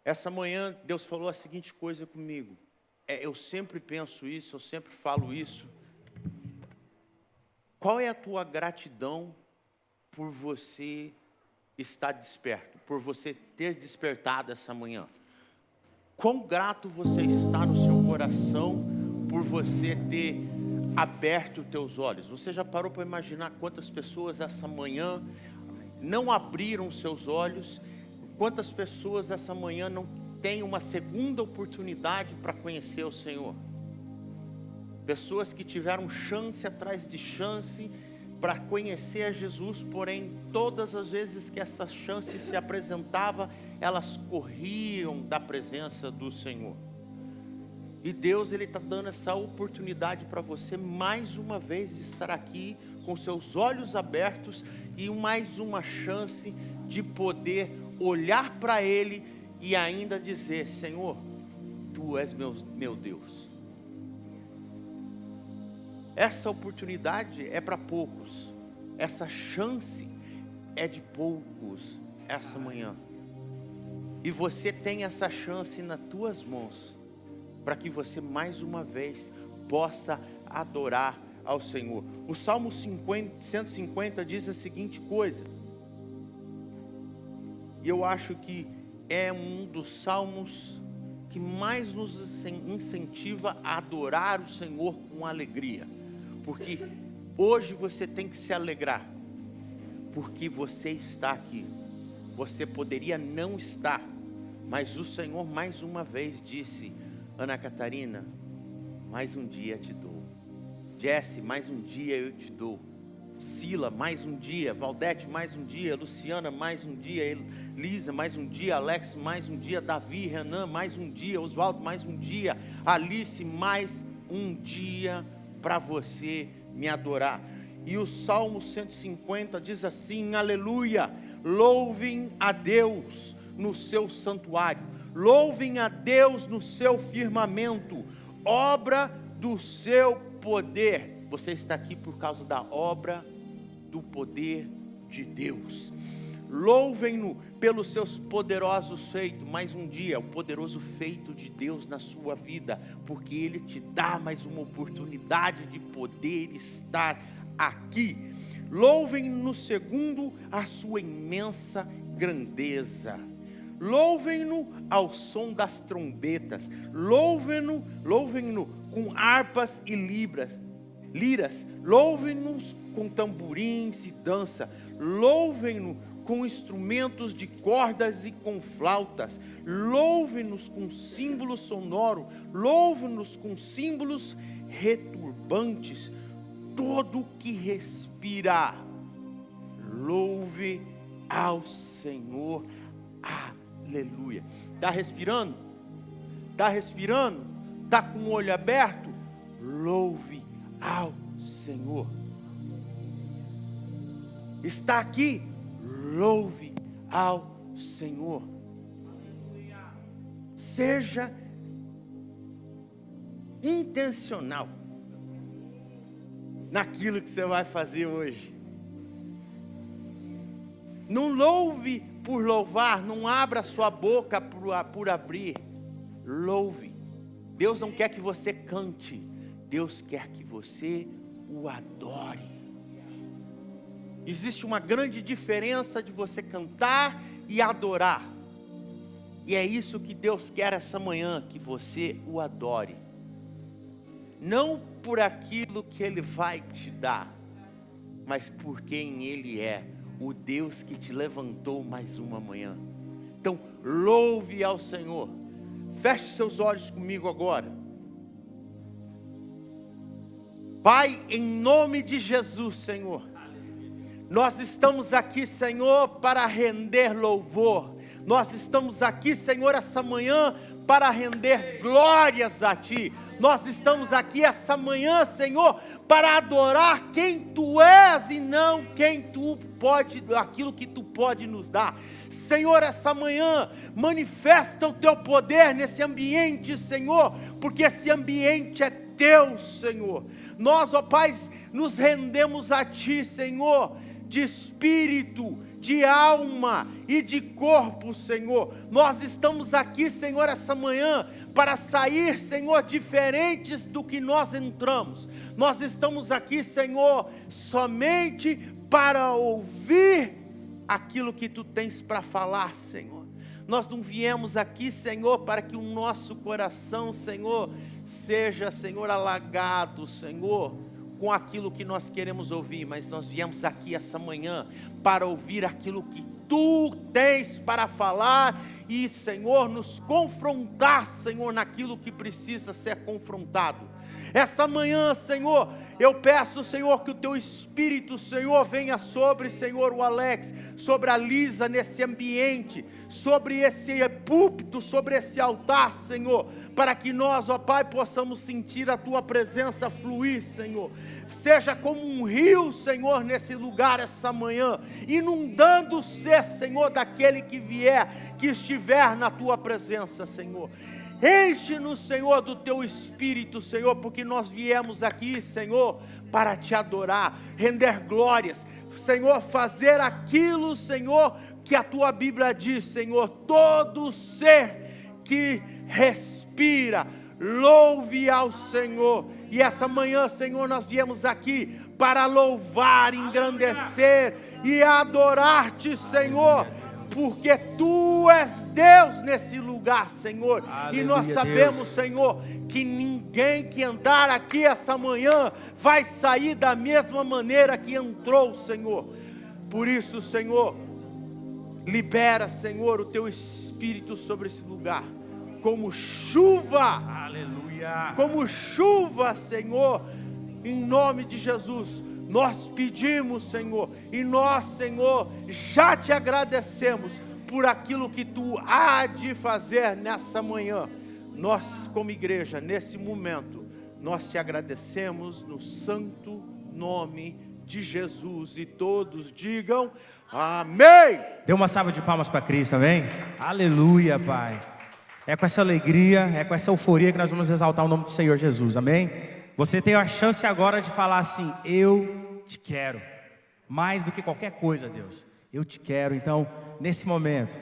Essa manhã Deus falou a seguinte coisa comigo. Eu sempre penso isso, eu sempre falo isso. Qual é a tua gratidão por você estar desperto, por você ter despertado essa manhã? Quão grato você está no seu coração por você ter aberto os teus olhos? Você já parou para imaginar quantas pessoas essa manhã não abriram seus olhos? Quantas pessoas essa manhã não têm uma segunda oportunidade para conhecer o Senhor? Pessoas que tiveram chance atrás de chance para conhecer a Jesus, porém, todas as vezes que essa chance se apresentava, elas corriam da presença do Senhor. E Deus, Ele está dando essa oportunidade para você, mais uma vez, estar aqui, com seus olhos abertos, e mais uma chance de poder olhar para Ele, e ainda dizer: Senhor, Tu és meu Deus. Essa oportunidade é para poucos, essa chance é de poucos essa manhã, e você tem essa chance nas tuas mãos, para que você mais uma vez possa adorar ao Senhor. O Salmo 150 diz a seguinte coisa, e eu acho que é um dos salmos que mais nos incentiva a adorar o Senhor com alegria. Porque hoje você tem que se alegrar, porque você está aqui. Você poderia não estar, mas o Senhor mais uma vez disse: Ana Catarina, mais um dia te dou. Jesse, mais um dia eu te dou. Sila, mais um dia. Valdete, mais um dia. Luciana, mais um dia. Elisa, mais um dia. Alex, mais um dia. Davi, Renan, mais um dia. Oswaldo, mais um dia. Alice, mais um dia para você me adorar. E o Salmo 150 diz assim: aleluia, louvem a Deus no seu santuário, louvem a Deus no seu firmamento, obra do seu poder. Você está aqui por causa da obra do poder de Deus. Louvem-no pelos seus poderosos feitos. Mais um dia, o poderoso feito de Deus na sua vida, porque Ele te dá mais uma oportunidade de poder estar aqui. Louvem-no segundo a sua imensa grandeza. Louvem-no ao som das trombetas. Louvem-no com harpas e liras. Louvem-nos com tamborins e dança. Louvem-no com instrumentos de cordas e com flautas. Louve-nos com símbolos sonoros. Louve-nos com símbolos retumbantes. Todo que respira, louve ao Senhor. Aleluia. Está respirando? Está respirando? Está com o olho aberto? Louve ao Senhor. Está aqui? Louve ao Senhor. Seja intencional naquilo que você vai fazer hoje. Não louve por louvar, não abra sua boca por abrir. Louve. Deus não quer que você cante, Deus quer que você o adore. Existe uma grande diferença de você cantar e adorar. E é isso que Deus quer essa manhã, que você o adore. Não por aquilo que Ele vai te dar, mas por quem Ele é, o Deus que te levantou mais uma manhã. Então, louve ao Senhor. Feche seus olhos comigo agora. Pai, em nome de Jesus, Senhor, nós estamos aqui, Senhor, para render louvor. Nós estamos aqui, Senhor, essa manhã para render glórias a Ti. Nós estamos aqui essa manhã, Senhor, para adorar quem Tu és e não quem Tu pode, aquilo que Tu pode nos dar. Senhor, essa manhã manifesta o Teu poder nesse ambiente, Senhor, porque esse ambiente é Teu, Senhor. Nós, ó Pai, nos rendemos a Ti, Senhor, de espírito, de alma e de corpo, Senhor. Nós estamos aqui, Senhor, essa manhã para sair, Senhor, diferentes do que nós entramos. Nós estamos aqui, Senhor, somente para ouvir aquilo que Tu tens para falar, Senhor. Nós não viemos aqui, Senhor, para que o nosso coração, Senhor, seja, Senhor, alagado, Senhor, com aquilo que nós queremos ouvir, mas nós viemos aqui essa manhã para ouvir aquilo que Tu tens para falar e, Senhor, nos confrontar, Senhor, naquilo que precisa ser confrontado. Essa manhã, Senhor, eu peço, Senhor, que o Teu Espírito, Senhor, venha sobre, Senhor, o Alex, sobre a Lisa nesse ambiente, sobre esse púlpito, sobre esse altar, Senhor, para que nós, ó Pai, possamos sentir a Tua presença fluir, Senhor. Seja como um rio, Senhor, nesse lugar essa manhã, inundando o ser, Senhor, daquele que vier, que estiver na Tua presença, Senhor. Enche-nos, Senhor, do Teu Espírito, Senhor, porque nós viemos aqui, Senhor, para Te adorar, render glórias, Senhor, fazer aquilo, Senhor, que a Tua Bíblia diz, Senhor, todo ser que respira, louve ao Senhor. E essa manhã, Senhor, nós viemos aqui para louvar, engrandecer e adorar-Te, Senhor, porque Tu és Deus nesse lugar, Senhor. Aleluia, e nós sabemos, Deus, Senhor, que ninguém que andar aqui essa manhã vai sair da mesma maneira que entrou, Senhor. Por isso, Senhor, libera, Senhor, o Teu Espírito sobre esse lugar, como chuva. Aleluia. Como chuva, Senhor, em nome de Jesus. Nós pedimos, Senhor, e nós, Senhor, já Te agradecemos por aquilo que Tu há de fazer nessa manhã. Nós, como igreja, nesse momento, nós Te agradecemos no santo nome de Jesus. E todos digam amém. Dê uma salva de palmas para Cristo, amém? Aleluia, Pai. É com essa alegria, é com essa euforia que nós vamos exaltar o nome do Senhor Jesus, amém? Você tem a chance agora de falar assim: eu Te quero, mais do que qualquer coisa, Deus, eu Te quero. Então, nesse momento,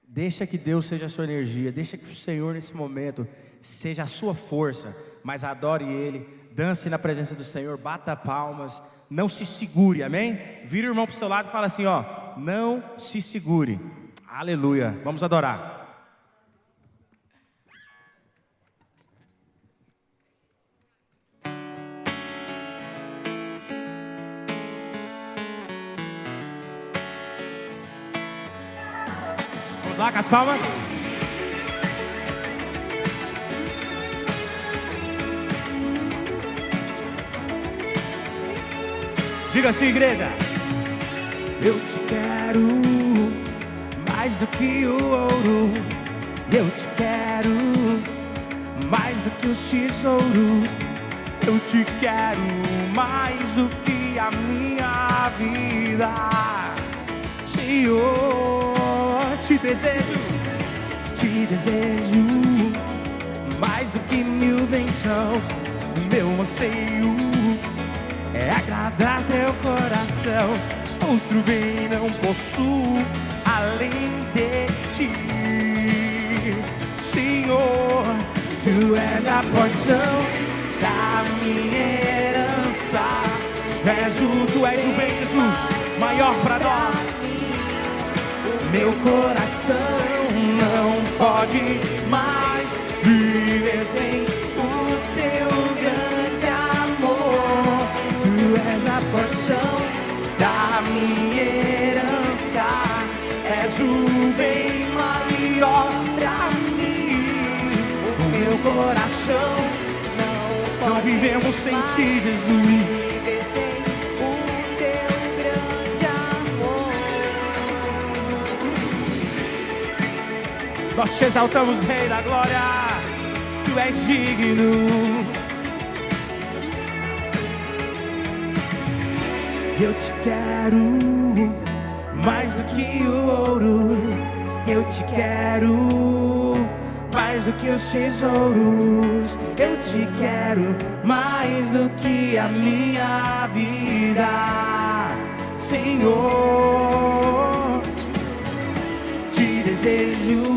deixa que Deus seja a sua energia, deixa que o Senhor nesse momento seja a sua força, mas adore Ele, dance na presença do Senhor, bata palmas, não se segure, amém? Vira o irmão para o seu lado e fala assim, ó, não se segure. Aleluia, vamos adorar. Vamos lá com as palmas. Diga assim, igreja. Eu te quero mais do que o ouro. Eu te quero mais do que os tesouros. Eu te quero mais do que a minha vida. Senhor, te desejo mais do que mil bênçãos. Meu anseio é agradar teu coração. Outro bem não possuo além de ti. Senhor, Tu és a porção da minha herança. Tu és o bem, Jesus, maior para nós. Meu coração não pode mais viver sem o Teu grande amor. Tu és a porção da minha herança, és o bem maior pra mim. O meu coração não vivemos sem Ti, Jesus. Nós Te exaltamos, Rei da Glória, Tu és digno. Eu te quero mais do que o ouro. Eu te quero mais do que os tesouros. Eu te quero mais do que a minha vida, Senhor. desejo,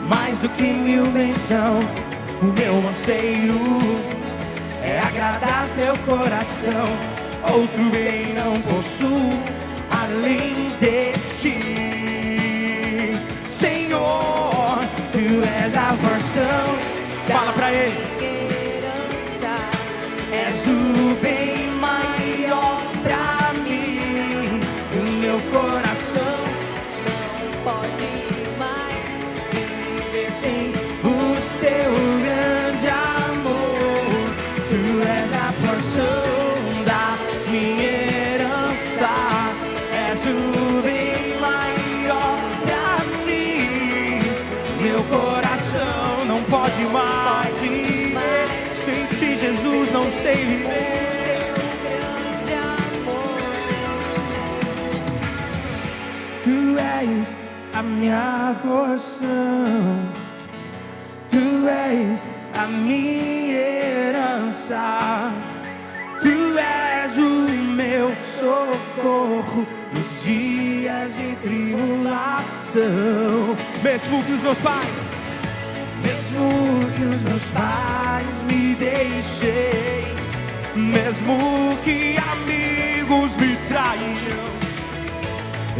mais do que 1000 bênçãos. O meu anseio é agradar teu coração. Outro bem não possuo além de ti, Senhor. Tu és a porção. Fala pra ele. És o bem maior pra mim. O meu coração não pode mais viver sem o seu grande amor. Tu és a porção da minha herança. És o bem maior pra mim. Meu coração não pode mais viver sem ti, Jesus, não sei viver. Tu és a minha porção, tu és a minha herança, tu és o meu socorro nos dias de tribulação. Mesmo que os meus pais, mesmo que os meus pais me deixem, mesmo que amigos me traiam,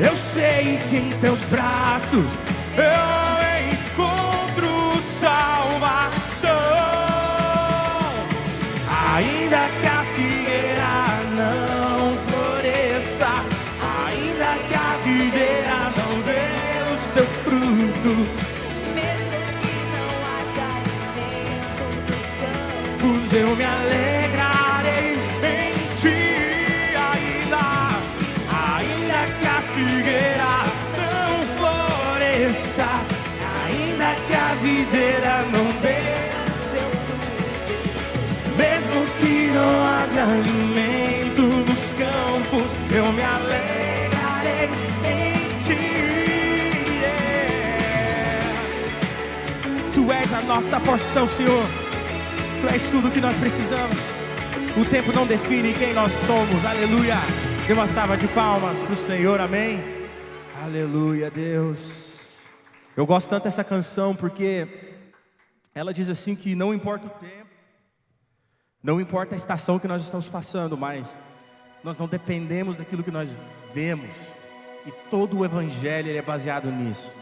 eu sei que em teus braços eu encontro salvação. Ainda que a figueira não floresça, ainda que a videira não dê o seu fruto, eu me alegrarei em ti. Ainda que a figueira não floresça, ainda que a videira não dê seu fruto, mesmo que não haja alimento nos campos, eu me alegrarei em ti. Tu és a nossa porção, Senhor. Tu és tudo que nós precisamos. O tempo não define quem nós somos. Aleluia. Dê uma salva de palmas para o Senhor. Amém. Aleluia, Deus. Eu gosto tanto dessa canção porque ela diz assim que não importa o tempo, não importa a estação que nós estamos passando, mas nós não dependemos daquilo que nós vemos. E todo o evangelho ele é baseado nisso.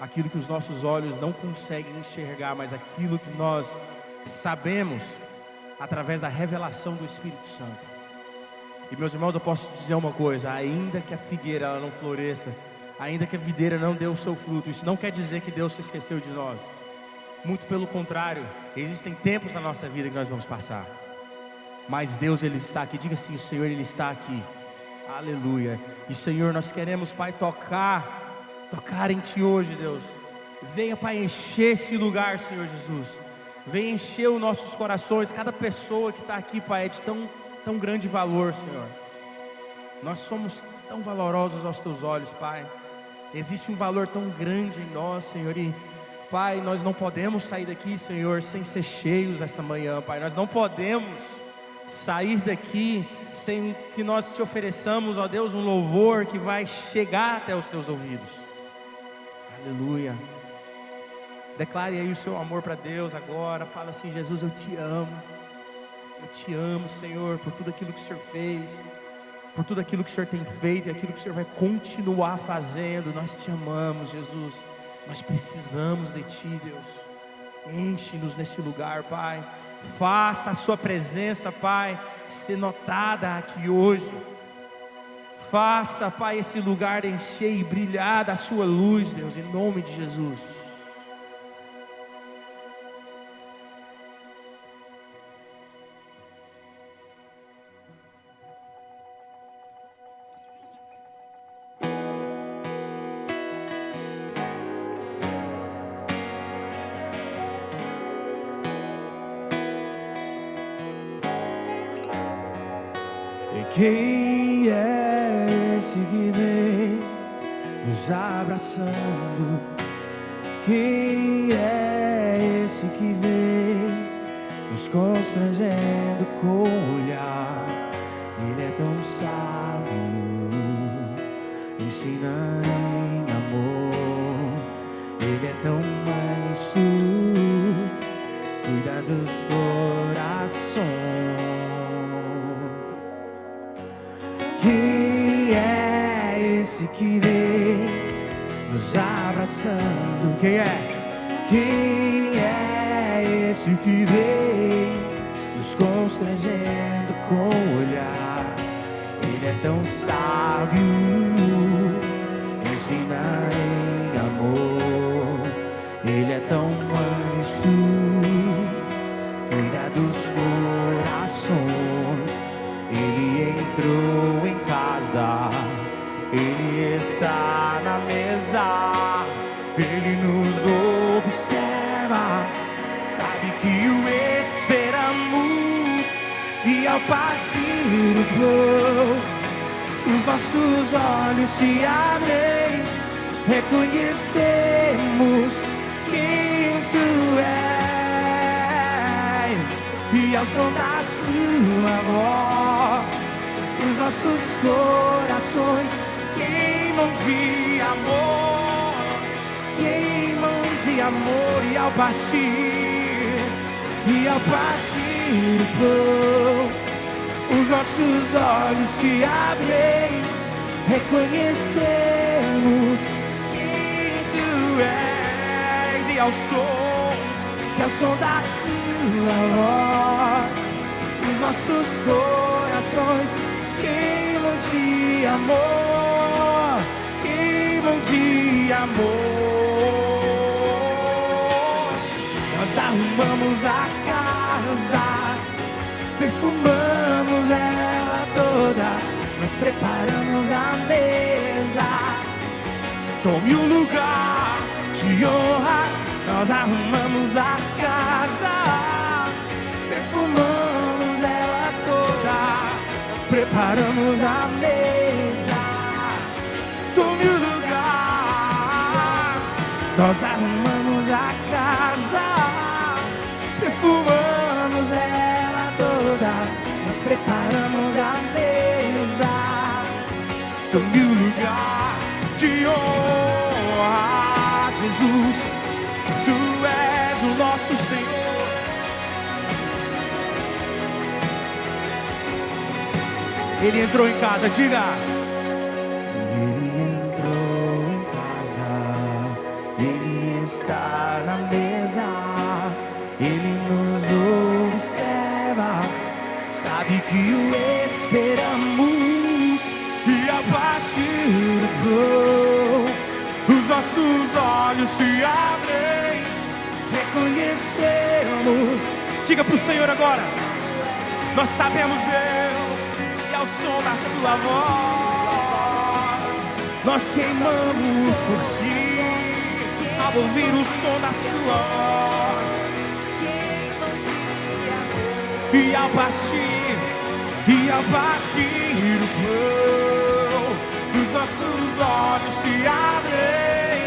Aquilo que os nossos olhos não conseguem enxergar, mas aquilo que nós sabemos através da revelação do Espírito Santo. E meus irmãos, eu posso dizer uma coisa: ainda que a figueira ela não floresça, ainda que a videira não dê o seu fruto, isso não quer dizer que Deus se esqueceu de nós. Muito pelo contrário, existem tempos na nossa vida que nós vamos passar, mas Deus ele está aqui. Diga assim: o Senhor ele está aqui. Aleluia. E Senhor, nós queremos, Pai, tocar em Ti hoje, Deus. Venha, Pai, encher esse lugar, Senhor Jesus. Venha encher os nossos corações. Cada pessoa que está aqui, Pai, é de tão grande valor, Senhor. Nós somos tão valorosos aos Teus olhos, Pai. Existe um valor tão grande em nós, Senhor. E, Pai, nós não podemos sair daqui, Senhor, sem ser cheios essa manhã, Pai. Nós não podemos sair daqui sem que nós Te ofereçamos, ó Deus, um louvor que vai chegar até os Teus ouvidos. Aleluia. Declare aí o seu amor para Deus agora. Fala assim: Jesus, eu Te amo. Eu Te amo, Senhor, por tudo aquilo que o Senhor fez, por tudo aquilo que o Senhor tem feito e aquilo que o Senhor vai continuar fazendo. Nós Te amamos, Jesus. Nós precisamos de Ti, Deus. Enche-nos nesse lugar, Pai. Faça a Sua presença, Pai, ser notada aqui hoje. Faça, Pai, esse lugar encher e brilhar da Sua luz, Deus, em nome de Jesus. Quem é esse que vem nos abraçando? Quem é esse que vem nos constrangendo com o olhar? Ele é tão sábio, ensina em amor. Ele é tão manso, cuida dos corações. Quem é esse que vem nos abraçando? Quem é? Quem é esse que vem nos constrangendo com o olhar? Ele é tão sábio, ensina em amor. Ele é tão manso, cuida dos corações. Ele entrou em casa, ele está na mesa, ele nos observa, sabe que o esperamos. E ao partir o pão, os nossos olhos se abrem, reconhecemos quem tu és. E ao som da sua voz, os nossos corações queimam de amor, queimam de amor. E ao partir o pão, os nossos olhos se abrem, reconhecemos quem tu és. E ao som da sua voz, os nossos corações queimam de amor, queimam de amor. Nós arrumamos a casa, perfumamos ela toda, nós preparamos a mesa. Tome o lugar de honra. Nós arrumamos a casa, perfumamos ela toda, preparamos a mesa. Tome o lugar. Nós arrumamos a casa, perfumamos ela toda, nós preparamos a mesa. Tome o lugar de honra, Jesus. Tu és o nosso Senhor. Ele entrou em casa, diga. Ele entrou em casa, ele está na mesa, ele nos observa, sabe que o esperamos. E a partir do pão, os nossos olhos se abrem, reconhecemos. Diga pro Senhor agora. Nós sabemos, Deus, e ao som da sua voz, nós queimamos por si, ao ouvir o som da sua voz. E ao partir do pão, os nossos olhos se abrem,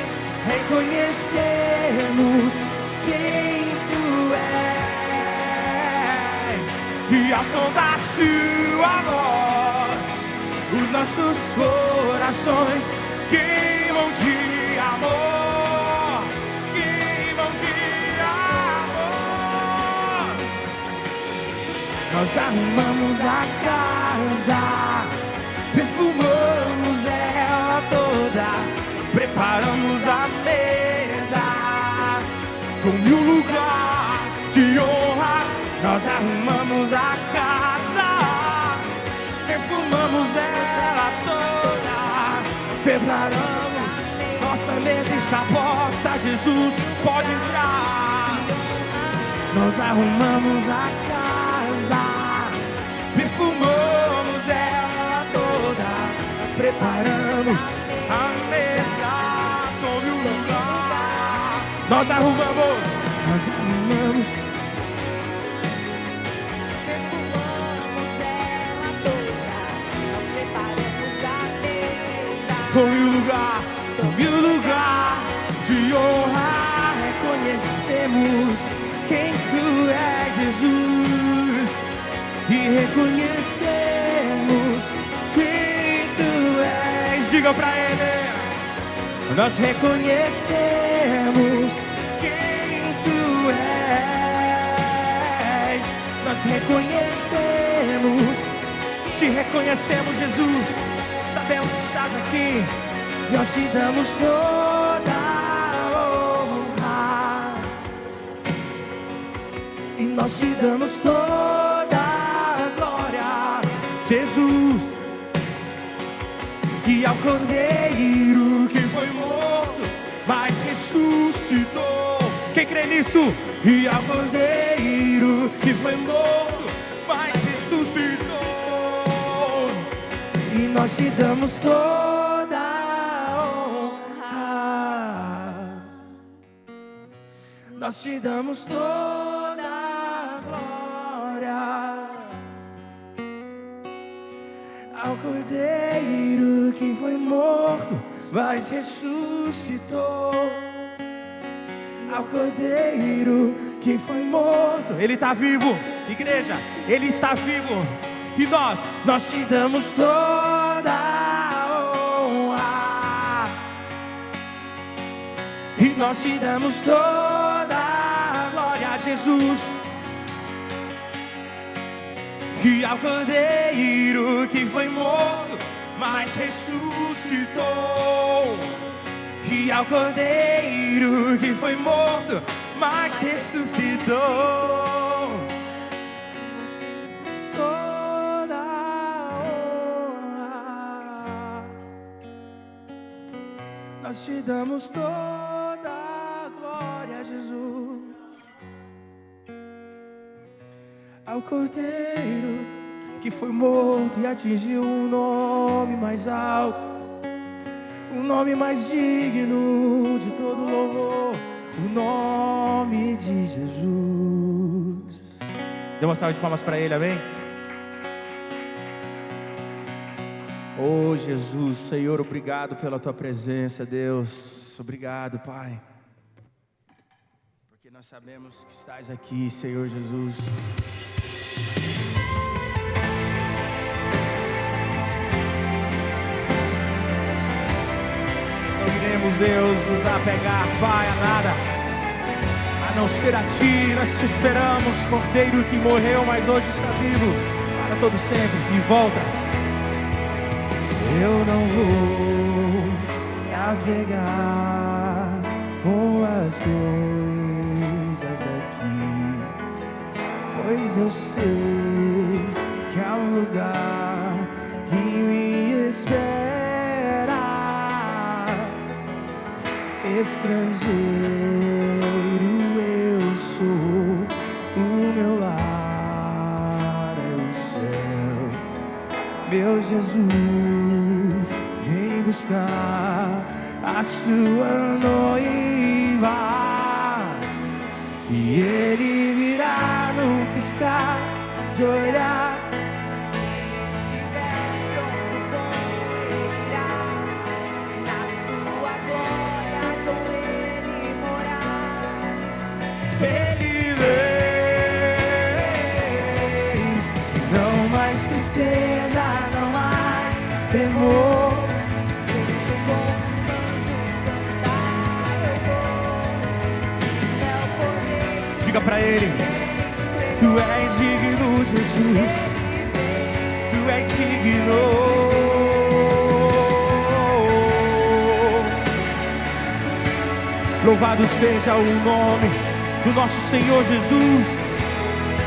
reconhecemos quem tu és. E ao som da sua voz, os nossos corações queimam de amor, queimam de amor. Nós arrumamos a casa, perfumamos ela toda, preparamos a mesa. Tome o lugar de honra. Nós arrumamos a casa, perfumamos ela toda, preparamos. Nossa mesa está posta, Jesus pode entrar. Nós arrumamos a casa, perfumamos ela toda, preparamos a mesa. Tome o lugar. Nós arrumamos, perfumamos ela toda, nós preparamos a mesa. Tome o lugar de honra, reconhecemos quem tu és, Jesus, e reconhecemos quem tu és. Diga pra ele. Nós reconhecemos nós reconhecemos, te reconhecemos, Jesus. Sabemos que estás aqui. Nós te damos toda a honra e nós te damos toda a glória, Jesus. E ao Cordeiro que foi morto, mas ressuscitou. Quem crê nisso? E ao Cordeiro que foi morto, mas ressuscitou. E nós te damos toda a honra, nós te damos toda a glória ao Cordeiro que foi morto, mas ressuscitou. Ao Cordeiro que foi morto, Ele está vivo, igreja, Ele está vivo. E nós te damos toda a honra, e nós te damos toda a glória a Jesus. E ao Cordeiro que foi morto, mas ressuscitou. E ao Cordeiro que foi morto, mas ressuscitou. Toda a honra, nós te damos toda a glória, Jesus. Ao Cordeiro que foi morto e atingiu o nome mais alto, o nome mais digno de todo louvor, o nome de Jesus. Dê uma salva de palmas para Ele, amém? Oh Jesus, Senhor, obrigado pela Tua presença, Deus. Obrigado, Pai, porque nós sabemos que estás aqui, Senhor Jesus. Deus, nos apegar, Pai, a nada, a não ser a Ti. Nós te esperamos, Cordeiro que morreu, mas hoje está vivo para todo sempre e volta. Eu não vou me apegar com as coisas daqui, pois eu sei que há um lugar que me espera. Estrangeiro eu sou, o meu lar é o céu. Meu Jesus, vem buscar a sua noiva, e Ele virá num piscar de olhar. Não mais temor. Diga pra Ele: Tu és digno, Jesus. Tu és digno. Louvado seja o nome do nosso Senhor Jesus.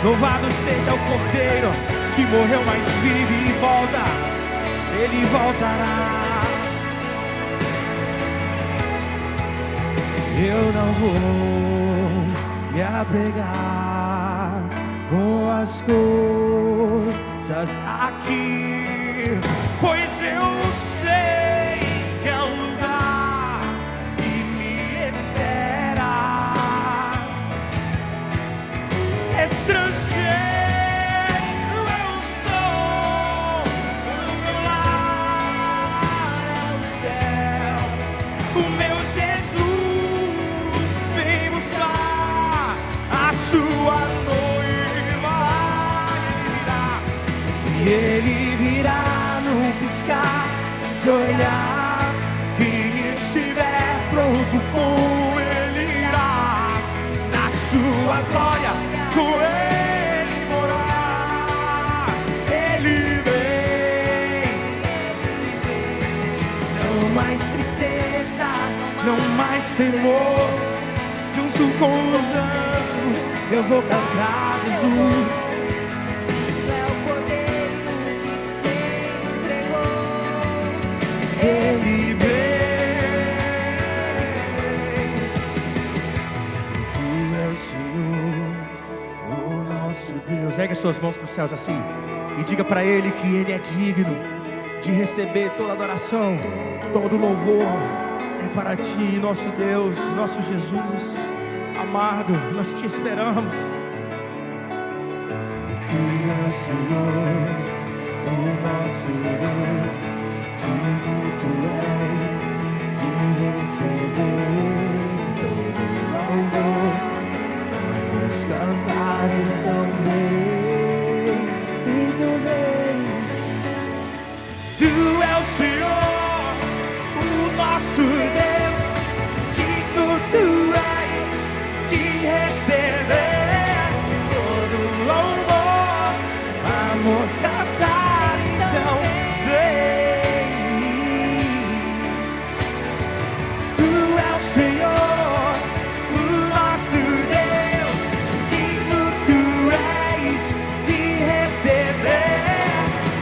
Louvado seja o Cordeiro que morreu, mas vive e volta. Ele voltará. Eu não vou me apegar com as coisas aqui, pois eu sei que é um lugar que me espera. Estrangeiro Ele virá num piscar de olhar, que estiver pronto com Ele irá, na sua glória com Ele morar. temor. Junto com os anjos eu vou cantar Jesus. É o poder que se entregou. Ele vem. Tu és o Senhor, o nosso Deus. Ergue suas mãos para os céus assim e diga para Ele que Ele é digno de receber toda adoração, todo louvor. É para Ti, nosso Deus, nosso Jesus amado, nós Te esperamos. E Tu és Senhor, o nosso Deus, digno Tu és de receber todo louvor. Vamos cantar também, Tu és o Senhor, o nosso Deus, digno Tu és de receber todo louvor. Vamos cantar então, vem. Tu és o Senhor, o nosso Deus, digno Tu és de receber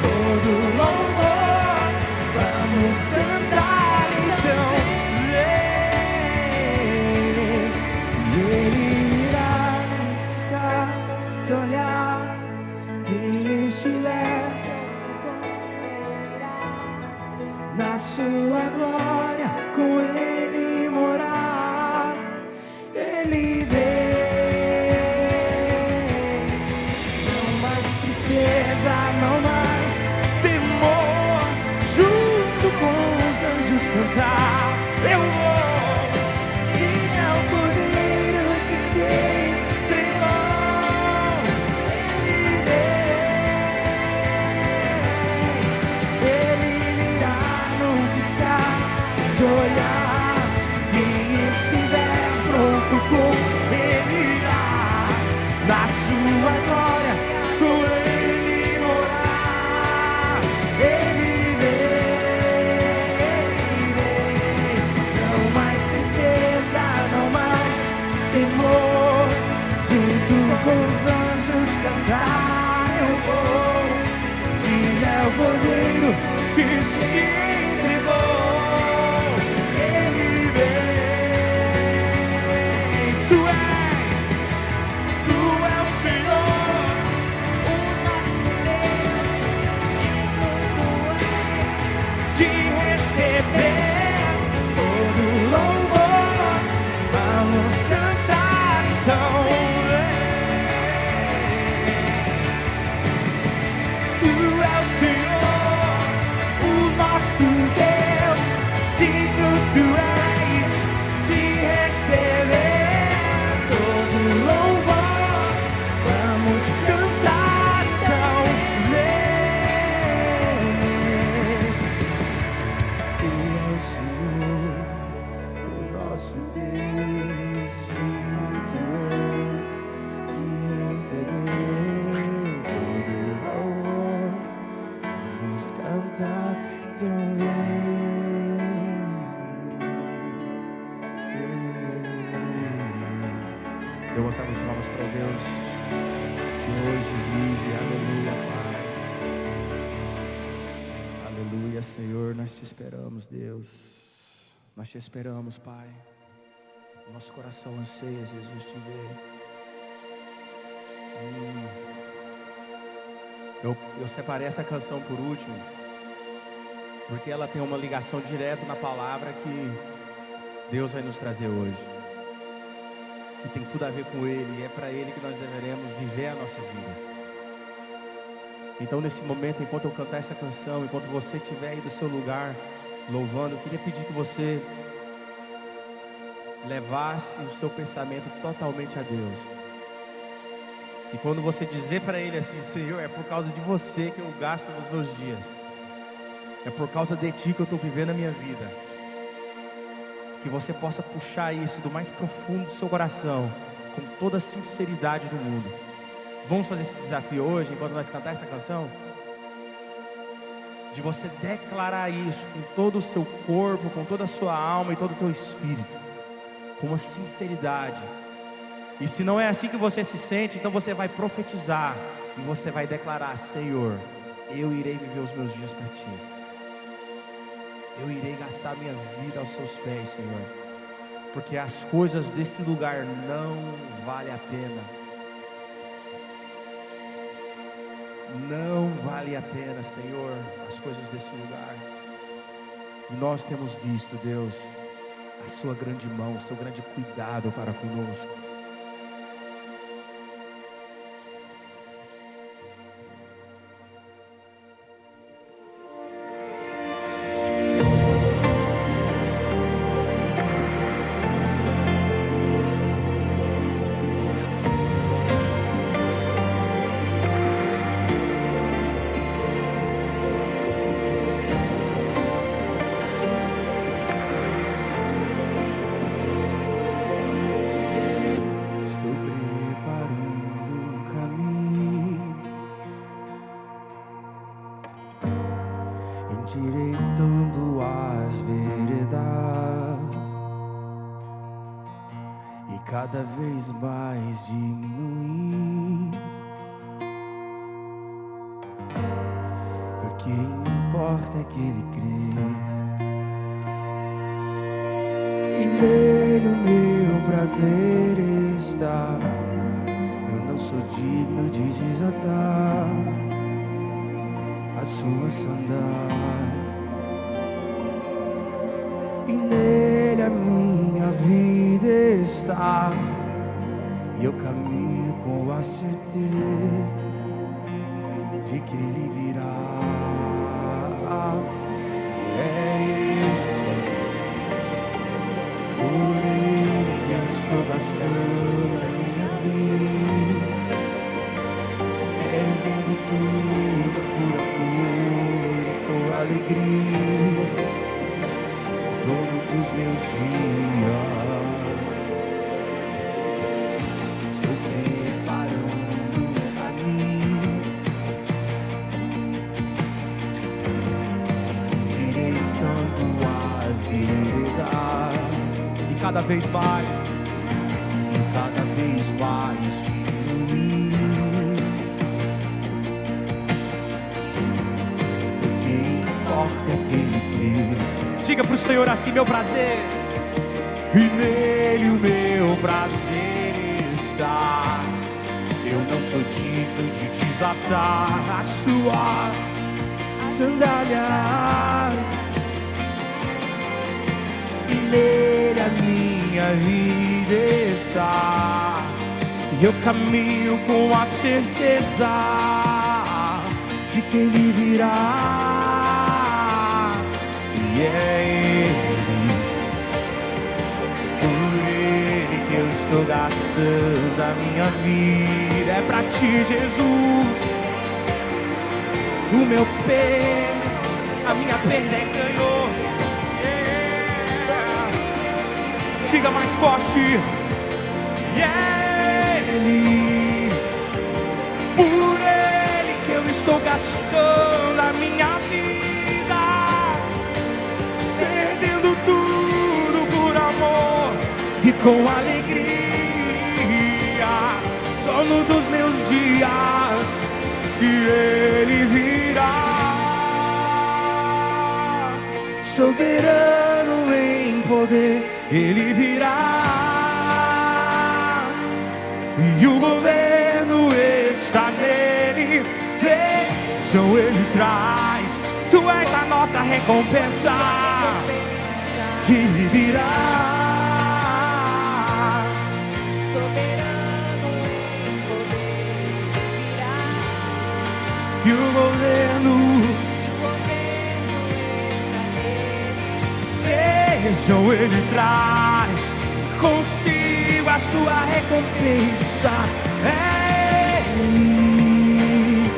todo louvor. Vamos cantar então, vem. E Ele irá buscar de olhar quem estiver na sua glória, com Ele morar. Ele vem. Não mais tristeza, não mais temor. Junto com os anjos cantar, eu vou. E é o Cordeiro que se entregou. Ele vem. Ele virá num piscar de olhar. Quem estiver pronto com Ele irá na sua glória, com Ele morar. Ele vem. Não mais tristeza, não mais temor. Junto com os anjos cantar eu vou. E é o Cordeiro que se entregou. Ele vem. Tu és o Senhor, O nosso Deus, digno Tu és. de receber todo louvor. Vamos cantar então, Tu és o Senhor, o nosso Deus, digno Tu és de receber todo louvor. Vamos cantar então, Tu és o Senhor, o nosso Deus, digno Tu és de receber todo louvor. Vamos cantar também. Dê uma salva de palmas para o Deus que hoje vive. Aleluia, Pai. Aleluia, Senhor, nós Te esperamos, Deus. Nós Te esperamos, Pai. Nosso coração anseia, Jesus, Te ver. Eu separei essa canção por último, porque ela tem uma ligação direta na palavra que Deus vai nos trazer hoje, que tem tudo a ver com Ele, e é para Ele que nós deveremos viver a nossa vida. Então nesse momento, enquanto eu cantar essa canção, enquanto você estiver aí do seu lugar louvando, eu queria pedir que você levasse o seu pensamento totalmente a Deus. E quando você dizer para Ele assim: Senhor, é por causa de você que eu gasto os meus dias, é por causa de Ti que eu estou vivendo a minha vida, que você possa puxar isso do mais profundo do seu coração, com toda a sinceridade do mundo. Vamos fazer esse desafio hoje, enquanto nós cantar essa canção, de você declarar isso com todo o seu corpo, com toda a sua alma e todo o teu espírito. com uma sinceridade. E se não é assim que você se sente, então você vai profetizar e você vai declarar: Senhor, eu irei viver os meus dias para Ti. Eu irei gastar minha vida aos Seus pés, Senhor, porque as coisas desse lugar não valem a pena. Não vale a pena, Senhor, as coisas desse lugar. E nós temos visto, Deus, a Sua grande mão, o Seu grande cuidado para conosco. Estou preparando um caminho, endireitando as veredas e cada vez mais diminuindo, porque importa é que Ele cresça e nele o meu prazer está. Eu não sou digno de desatar a sua sandália, e nele a minha vida está. E eu caminho com a certeza de que Ele virá. É Ele, por Ele que eu estou gastando a minha vida, perdendo tudo por amor e com alegria, dono dos meus dias. Estou preparando um caminho, endireitando as veredas e cada vez mais diminuir. O que importa é que Ele cresça. Diga pro Senhor assim: meu prazer, e nele o meu prazer está. Eu não sou digno de desatar a sua sandália, e nele a minha vida está. E eu caminho com a certeza de que Ele virá. E é Ele, por Ele que eu estou gastando a minha vida. É pra Ti, Jesus, o meu a minha perda é ganhou. Diga mais forte: e é Ele, por Ele que eu estou gastando a minha vida, perdendo tudo por amor e com alegria, dono dos meus dias, e Ele virá. Soberano em poder, Ele virá, e o governo está nele. Vejam, Ele traz, Tu és a nossa recompensa. Ele virá, Soberano em poder, virá. e o governo, vejam, Ele traz consigo a sua recompensa. É Ele,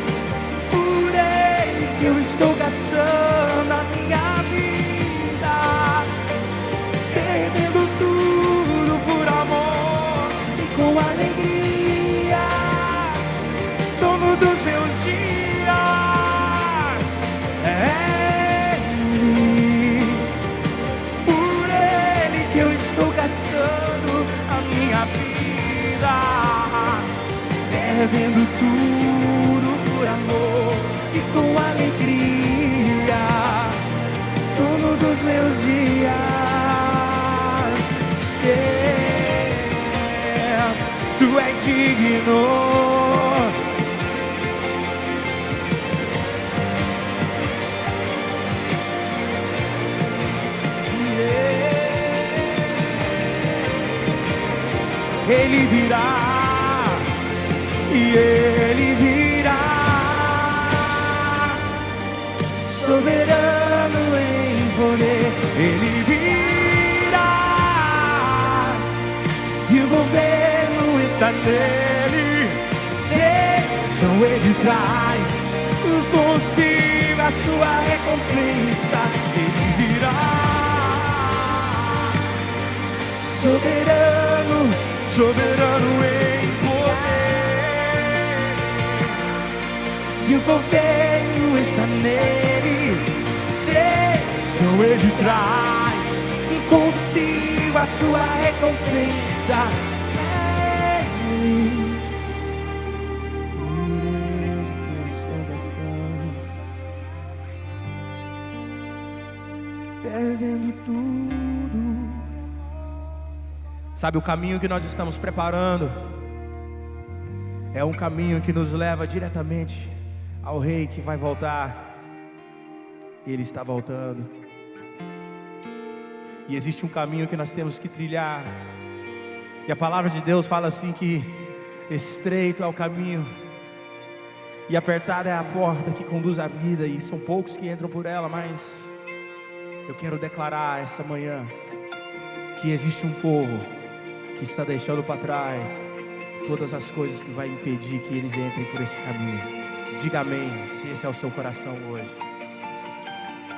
por Ele que eu estou gastando a minha vida, perdendo tudo por amor e com alegria, dono dos meus dias. É Ele, por Ele que eu estou gastando perdendo tudo por amor e com alegria, dono dos meus dias. Tu és digno. Ele virá, e Ele virá, soberano em poder. Ele virá, e o governo está nele. Vejam, Ele traz consigo a sua recompensa. Ele virá, soberano, soberano em poder, e o governo está nele. Deixam, Ele traz consigo a sua recompensa. Por Ele que eu estou gastando, perdendo tudo. Sabe, o caminho que nós estamos preparando é um caminho que nos leva diretamente ao Rei que vai voltar. Ele está voltando. E existe um caminho que nós temos que trilhar. E a palavra de Deus fala assim que estreito é o caminho e apertada é a porta que conduz à vida, e são poucos que entram por ela. Mas eu quero declarar essa manhã que existe um povo que está deixando para trás todas as coisas que vai impedir que eles entrem por esse caminho. Diga amém, se esse é o seu coração hoje.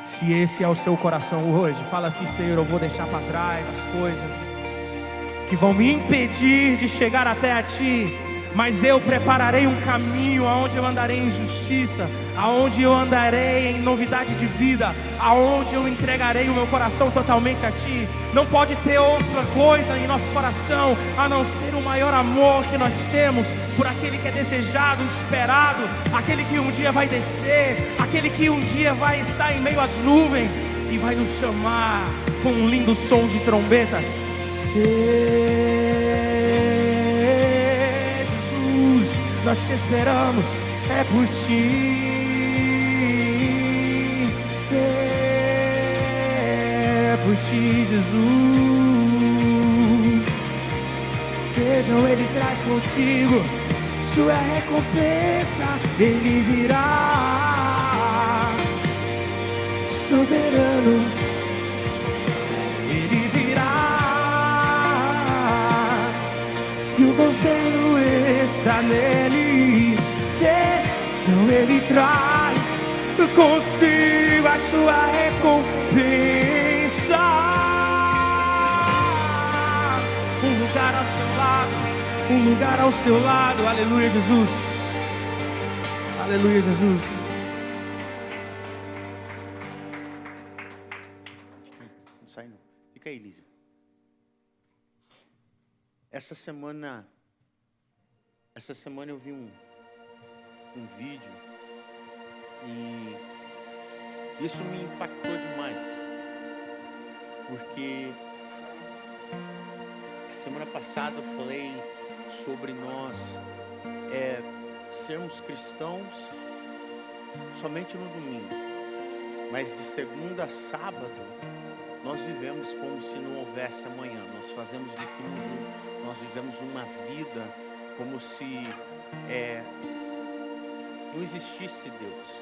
Se esse é o seu coração hoje, fala assim: Senhor, eu vou deixar para trás as coisas que vão me impedir de chegar até a Ti, mas eu prepararei um caminho aonde eu andarei em justiça, aonde eu andarei em novidade de vida, aonde eu entregarei o meu coração totalmente a Ti. Não pode ter outra coisa em nosso coração a não ser o maior amor que nós temos por aquele que é desejado, esperado, aquele que um dia vai descer, aquele que um dia vai estar em meio às nuvens e vai nos chamar com um lindo som de trombetas. Jesus, nós te esperamos, é por Ti. É por Ti, Jesus. Vejam, Ele traz contigo sua recompensa. Ele virá, soberano. Ele virá, e o governo está nele. Deixam, Ele traz consigo a sua recompensa. Um lugar ao seu lado, um lugar ao seu lado. Aleluia, Jesus. Aleluia, Jesus. Não sai não. Fica aí, Lísia. Essa semana eu vi um vídeo e isso me impactou demais, porque semana passada eu falei sobre nós sermos cristãos somente no domingo, mas de segunda a sábado nós vivemos como se não houvesse amanhã. Nós fazemos de tudo, nós vivemos uma vida como se não existisse Deus.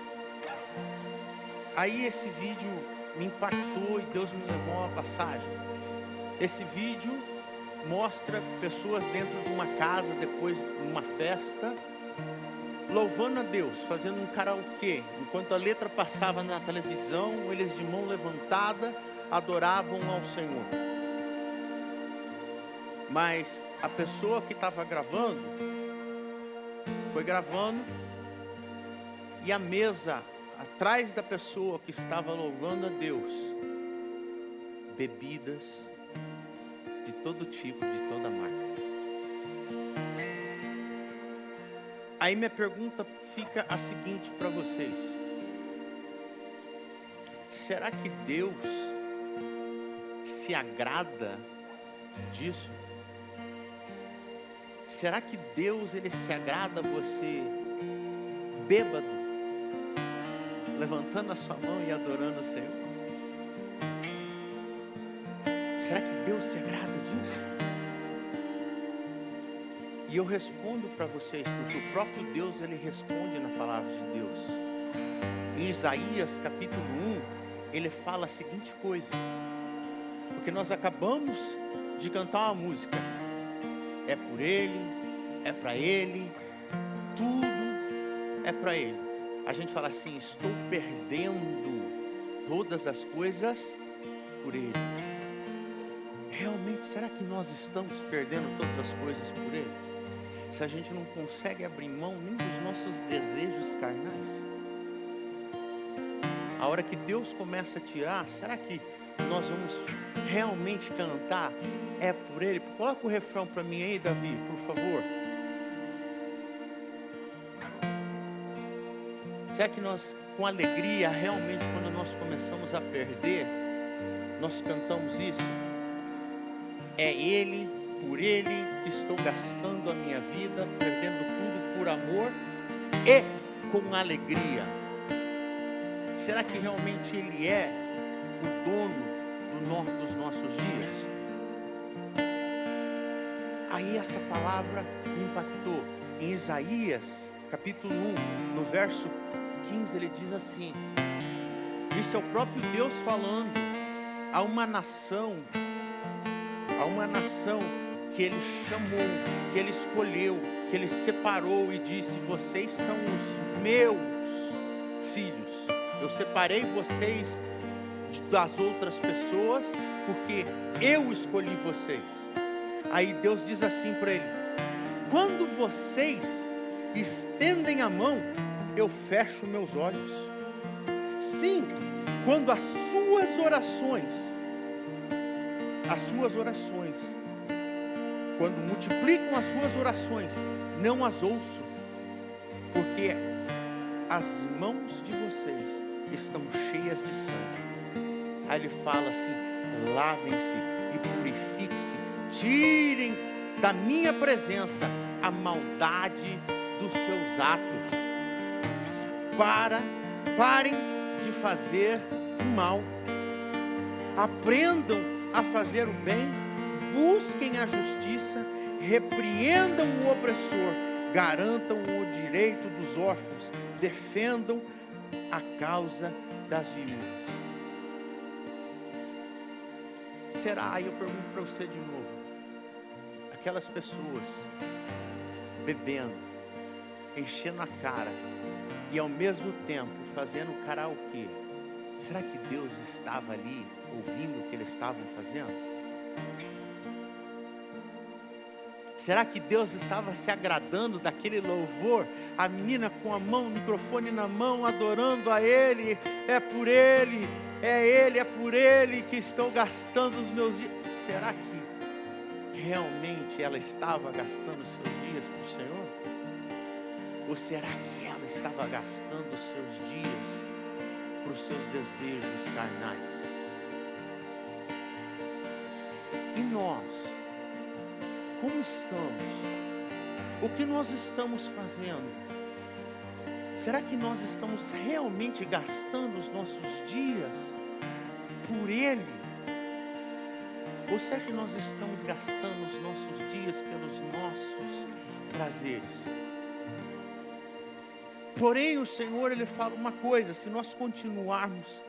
Aí esse vídeo me impactou e Deus me levou a uma passagem. Esse vídeo mostra pessoas dentro de uma casa, depois de uma festa, louvando a Deus, fazendo um karaokê. Enquanto a letra passava na televisão, eles de mão levantada adoravam ao Senhor. Mas a pessoa que estava gravando, foi gravando, e a mesa atrás da pessoa que estava louvando a Deus, bebidas de todo tipo, de toda marca. Aí minha pergunta fica a seguinte para vocês: será que Deus se agrada disso? Será que Deus ele se agrada você bêbado, levantando a sua mão e adorando o Senhor? Será que Deus se agrada disso? E eu respondo para vocês, porque o próprio Deus ele responde na palavra de Deus. Em Isaías capítulo 1, ele fala a seguinte coisa, porque nós acabamos de cantar uma música: é por Ele, é para Ele, tudo é para Ele. A gente fala assim: estou perdendo todas as coisas por Ele. Realmente, será que nós estamos perdendo todas as coisas por Ele? Se a gente não consegue abrir mão nem dos nossos desejos carnais. A hora que Deus começa a tirar, será que nós vamos realmente cantar é por Ele? Coloca o refrão para mim aí, Davi, por favor. Será que nós, com alegria, realmente, quando nós começamos a perder, nós cantamos isso? É Ele, por Ele, que estou gastando a minha vida, perdendo tudo por amor e com alegria. Será que realmente Ele é o dono dos nossos dias? Aí essa palavra me impactou. Em Isaías, capítulo 1, no verso 15, ele diz assim: isso é o próprio Deus falando a uma nação que Ele chamou, que Ele escolheu, que Ele separou e disse: vocês são os meus filhos. Eu separei vocês das outras pessoas porque eu escolhi vocês. Aí Deus diz assim para ele: quando vocês estendem a mão, eu fecho meus olhos. Sim, quando as suas orações, quando multiplicam as suas orações, não as ouço, porque as mãos de vocês estão cheias de sangue. Aí ele fala assim: lavem-se e purifiquem-se, tirem da minha presença a maldade dos seus atos. Parem de fazer o mal, aprendam a fazer o bem, busquem a justiça, repreendam o opressor, garantam o direito dos órfãos, defendam a causa das viúvas. Será, aí eu pergunto para você de novo, aquelas pessoas bebendo, enchendo a cara e ao mesmo tempo fazendo karaokê, será que Deus estava ali ouvindo o que eles estavam fazendo? Será que Deus estava se agradando daquele louvor? A menina com a mão, o microfone na mão, adorando a Ele. É por Ele, é por Ele que estou gastando os meus dias. Será que realmente ela estava gastando os seus dias para o Senhor? Ou será que ela estava gastando os seus dias para os seus desejos carnais? E nós? Como estamos? O que nós estamos fazendo? Será que nós estamos realmente gastando os nossos dias por Ele? Ou será que nós estamos gastando os nossos dias pelos nossos prazeres? Porém, o Senhor, Ele fala uma coisa: se nós continuarmos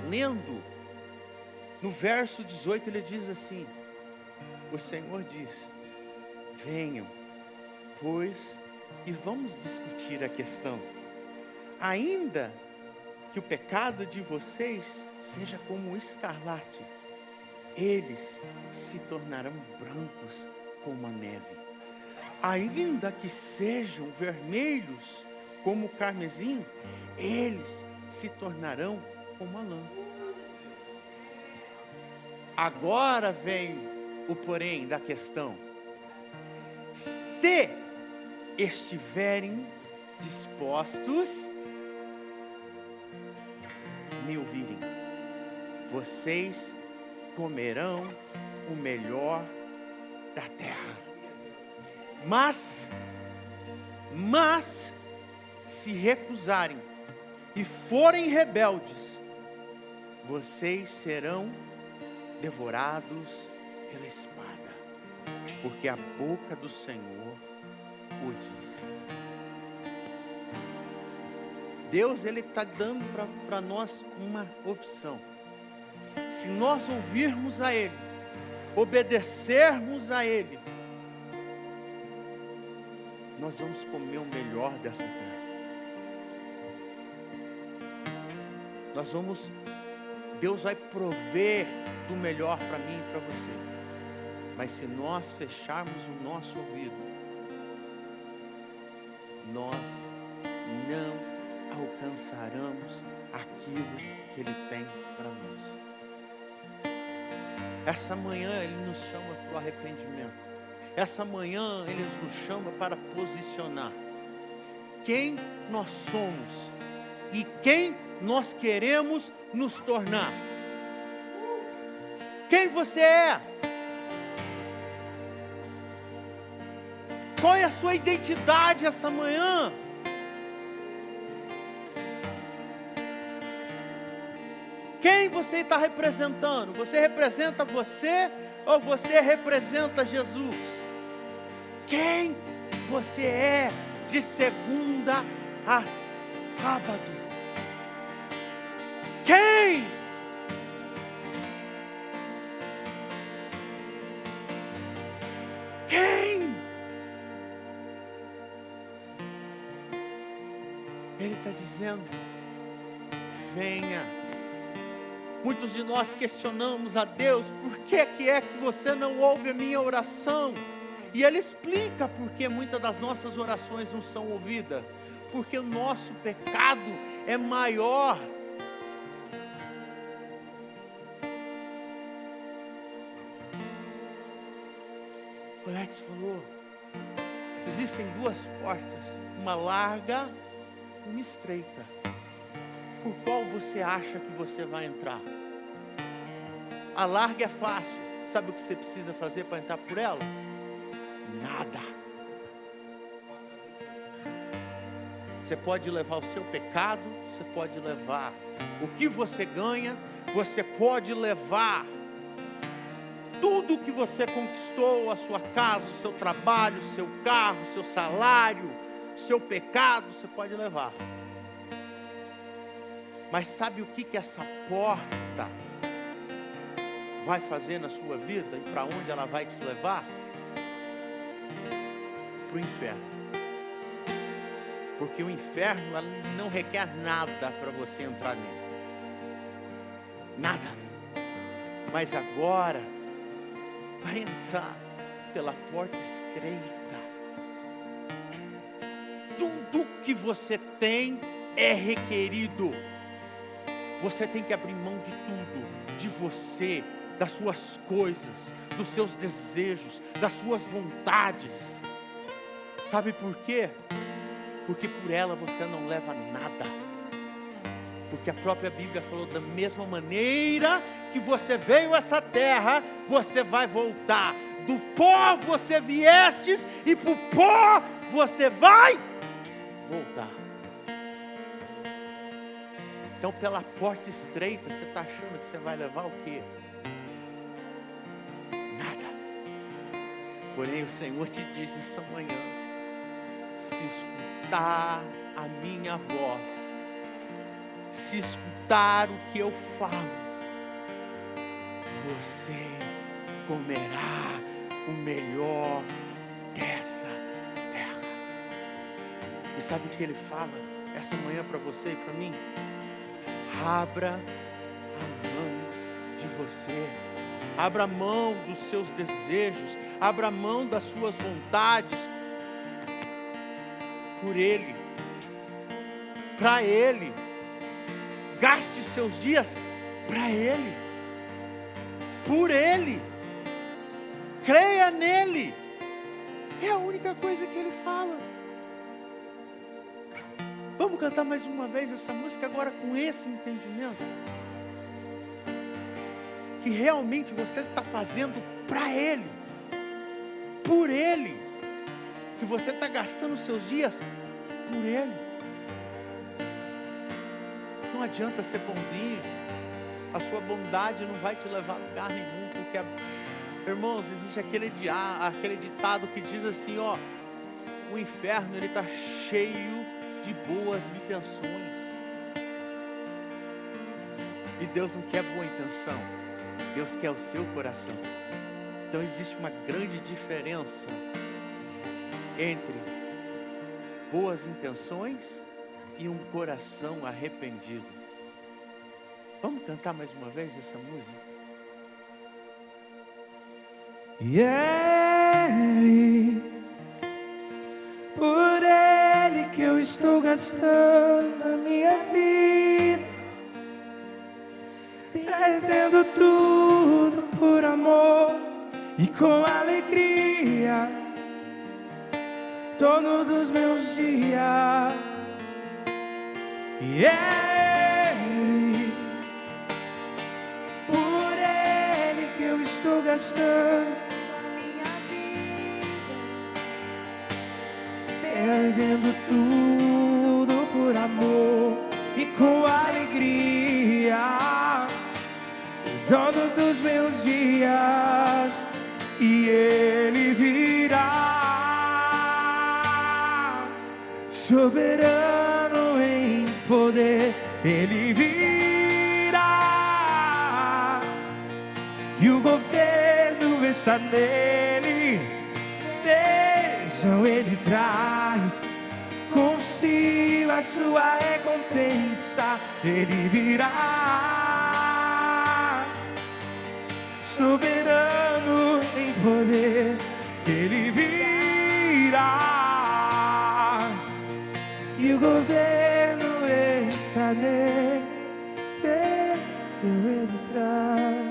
lendo, no verso 18 Ele diz assim: o Senhor diz: venham, pois, e vamos discutir a questão. Ainda que o pecado de vocês seja como o escarlate, eles se tornarão brancos como a neve. Ainda que sejam vermelhos como o carmesim, eles se tornarão como a lã. Agora vem o porém da questão: se estiverem dispostos a me ouvirem, vocês comerão o melhor da terra. Mas se recusarem e forem rebeldes, vocês serão devorados pela espada, porque a boca do Senhor o disse. Deus, Ele está dando para nós uma opção. Se nós ouvirmos a Ele, obedecermos a Ele, nós vamos comer o melhor dessa terra. Deus vai prover do melhor para mim e para você. Mas se nós fecharmos o nosso ouvido, nós não alcançaremos aquilo que Ele tem para nós. Essa manhã Ele nos chama para o arrependimento. Essa manhã Ele nos chama para posicionar quem nós somos e quem nós queremos nos tornar. Quem você é? Qual é a sua identidade essa manhã? Quem você está representando? Você representa você ou você representa Jesus? Quem você é de segunda a sábado? Quem? Quem? Ele está dizendo: venha. Muitos de nós questionamos a Deus: por que é que você não ouve a minha oração? E Ele explica por que muitas das nossas orações não são ouvidas. Porque o nosso pecado é maior. O Alex falou: existem duas portas, uma larga e uma estreita. Por qual você acha que você vai entrar? A larga é fácil. Sabe o que você precisa fazer para entrar por ela? Nada. Você pode levar o seu pecado, você pode levar o que você ganha, você pode levar tudo que você conquistou, a sua casa, o seu trabalho, o seu carro, o seu salário, o seu pecado, você pode levar. Mas sabe o que essa porta vai fazer na sua vida e para onde ela vai te levar? Para o inferno. Porque o inferno não requer nada para você entrar nele. Nada. Mas agora, para entrar pela porta estreita, tudo que você tem é requerido. Você tem que abrir mão de tudo, de você, das suas coisas, dos seus desejos, das suas vontades. Sabe por quê? Porque por ela você não leva nada. Porque a própria Bíblia falou: da mesma maneira que você veio a essa terra, você vai voltar. Do pó você viestes e para o pó você vai voltar. Então, pela porta estreita, você está achando que você vai levar o quê? Nada. Porém, o Senhor te diz essa manhã: se escutar a minha voz, se escutar o que eu falo, você comerá o melhor dessa terra. E sabe o que Ele fala essa manhã para você e para mim? Abra a mão de você, abra mão dos seus desejos, abra mão das suas vontades, por Ele, para Ele. Gaste seus dias para Ele, por Ele, creia nele. É a única coisa que Ele fala. Vamos cantar mais uma vez essa música agora com esse entendimento. Que realmente você está fazendo para Ele, por Ele. Que você está gastando os seus dias por Ele. Não adianta ser bonzinho. A sua bondade não vai te levar a lugar nenhum. Porque, irmãos, existe aquele ditado que diz assim, ó. O inferno, ele está cheio de boas intenções. E Deus não quer boa intenção. Deus quer o seu coração. Então existe uma grande diferença entre boas intenções e um coração arrependido. Vamos cantar mais uma vez essa música? E Ele, por Ele que eu estou gastando a minha vida, perdendo tudo por amor e com alegria, todos dos meus dias. E Ele, por Ele que eu estou gastando perdendo tudo por amor e com alegria, todos dos meus dias. E Ele virá, soberano em poder. Ele virá, e o governo está nele. Deixam Ele traz consigo a sua recompensa. Ele virá, soberano em poder. Ele virá, e o governo está nele. Deixam Ele traz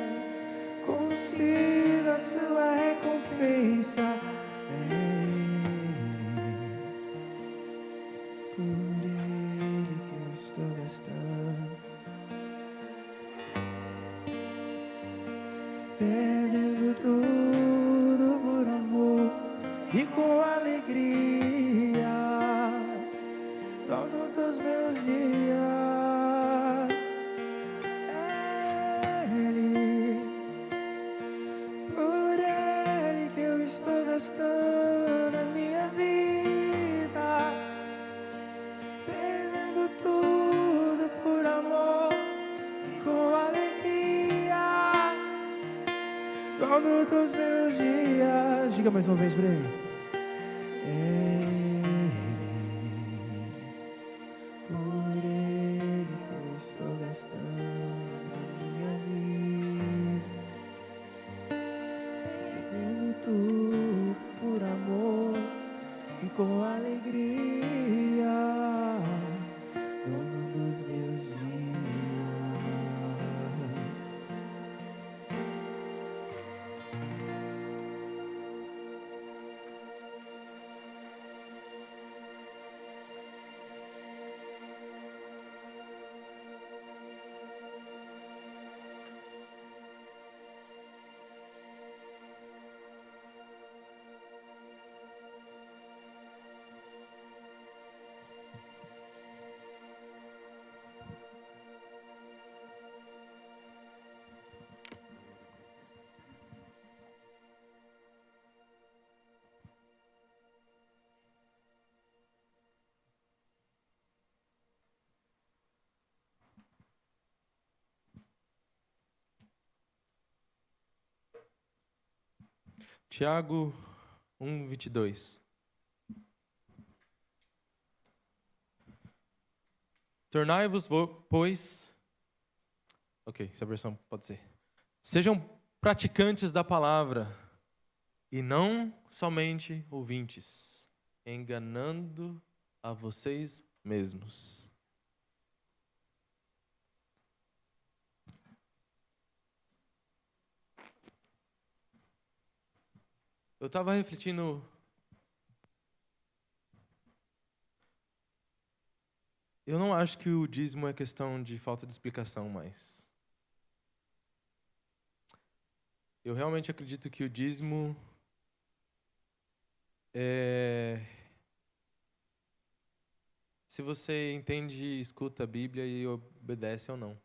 consigo a sua recompensa. Por Ele que eu estou gastando, perdendo tudo por amor e com alegria, dono dos meus dias. Ele, por Ele que eu estou gastando a minha vida, perdendo tudo por amor e com alegria, dono dos meus dias. Diga mais uma vez pra Ele. Por Ele que eu estou gastando a minha vida, perdendo tudo por amor e com alegria, dono dos meus dias. Tiago 1:22. Tornai-vos, pois... Ok, essa versão pode ser. Sejam praticantes da palavra e não somente ouvintes, enganando a vocês mesmos. Eu estava refletindo Eu não acho que o dízimo é questão de falta de explicação mais. Eu realmente acredito que o dízimo é... se você entende, escuta a Bíblia e obedece ou não.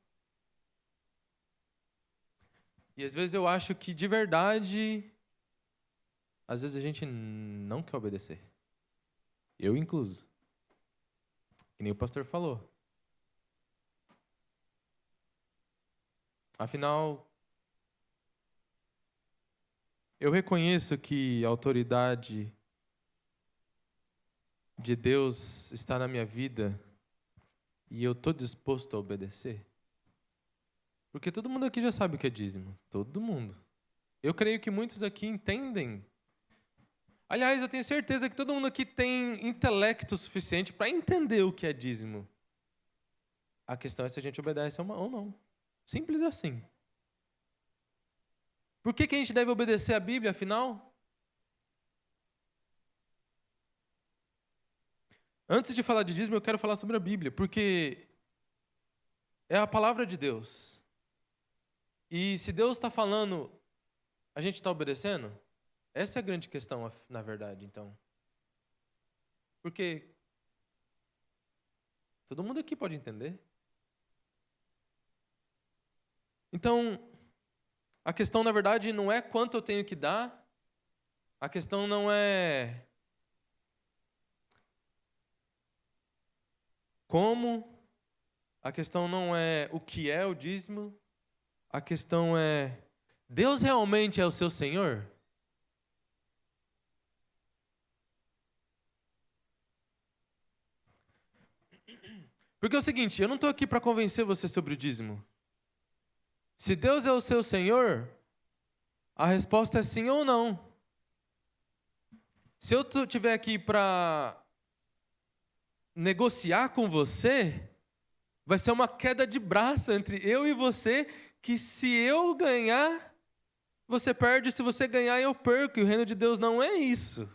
E às vezes eu acho que de verdade, às vezes a gente não quer obedecer. Eu incluso. Que nem o pastor falou. Afinal, eu reconheço que a autoridade de Deus está na minha vida e eu estou disposto a obedecer. Porque todo mundo aqui já sabe o que é dízimo. Todo mundo. Eu creio que muitos aqui entendem. Aliás, eu tenho certeza que todo mundo aqui tem intelecto suficiente para entender o que é dízimo. A questão é se a gente obedece ou não. Simples assim. Por que a gente deve obedecer a Bíblia, afinal? Antes de falar de dízimo, eu quero falar sobre a Bíblia, porque é a palavra de Deus. E se Deus está falando, a gente está obedecendo? Essa é a grande questão, na verdade, então. Porque todo mundo aqui pode entender. Então, a questão, na verdade, não é quanto eu tenho que dar. A questão não é como. A questão não é o que é o dízimo. A questão é, Deus realmente é o seu Senhor? Porque é o seguinte, eu não estou aqui para convencer você sobre o dízimo. Se Deus é o seu Senhor, a resposta é sim ou não. Se eu estiver aqui para negociar com você, vai ser uma queda de braço entre eu e você, que se eu ganhar, você perde, se você ganhar, eu perco. E o reino de Deus não é isso.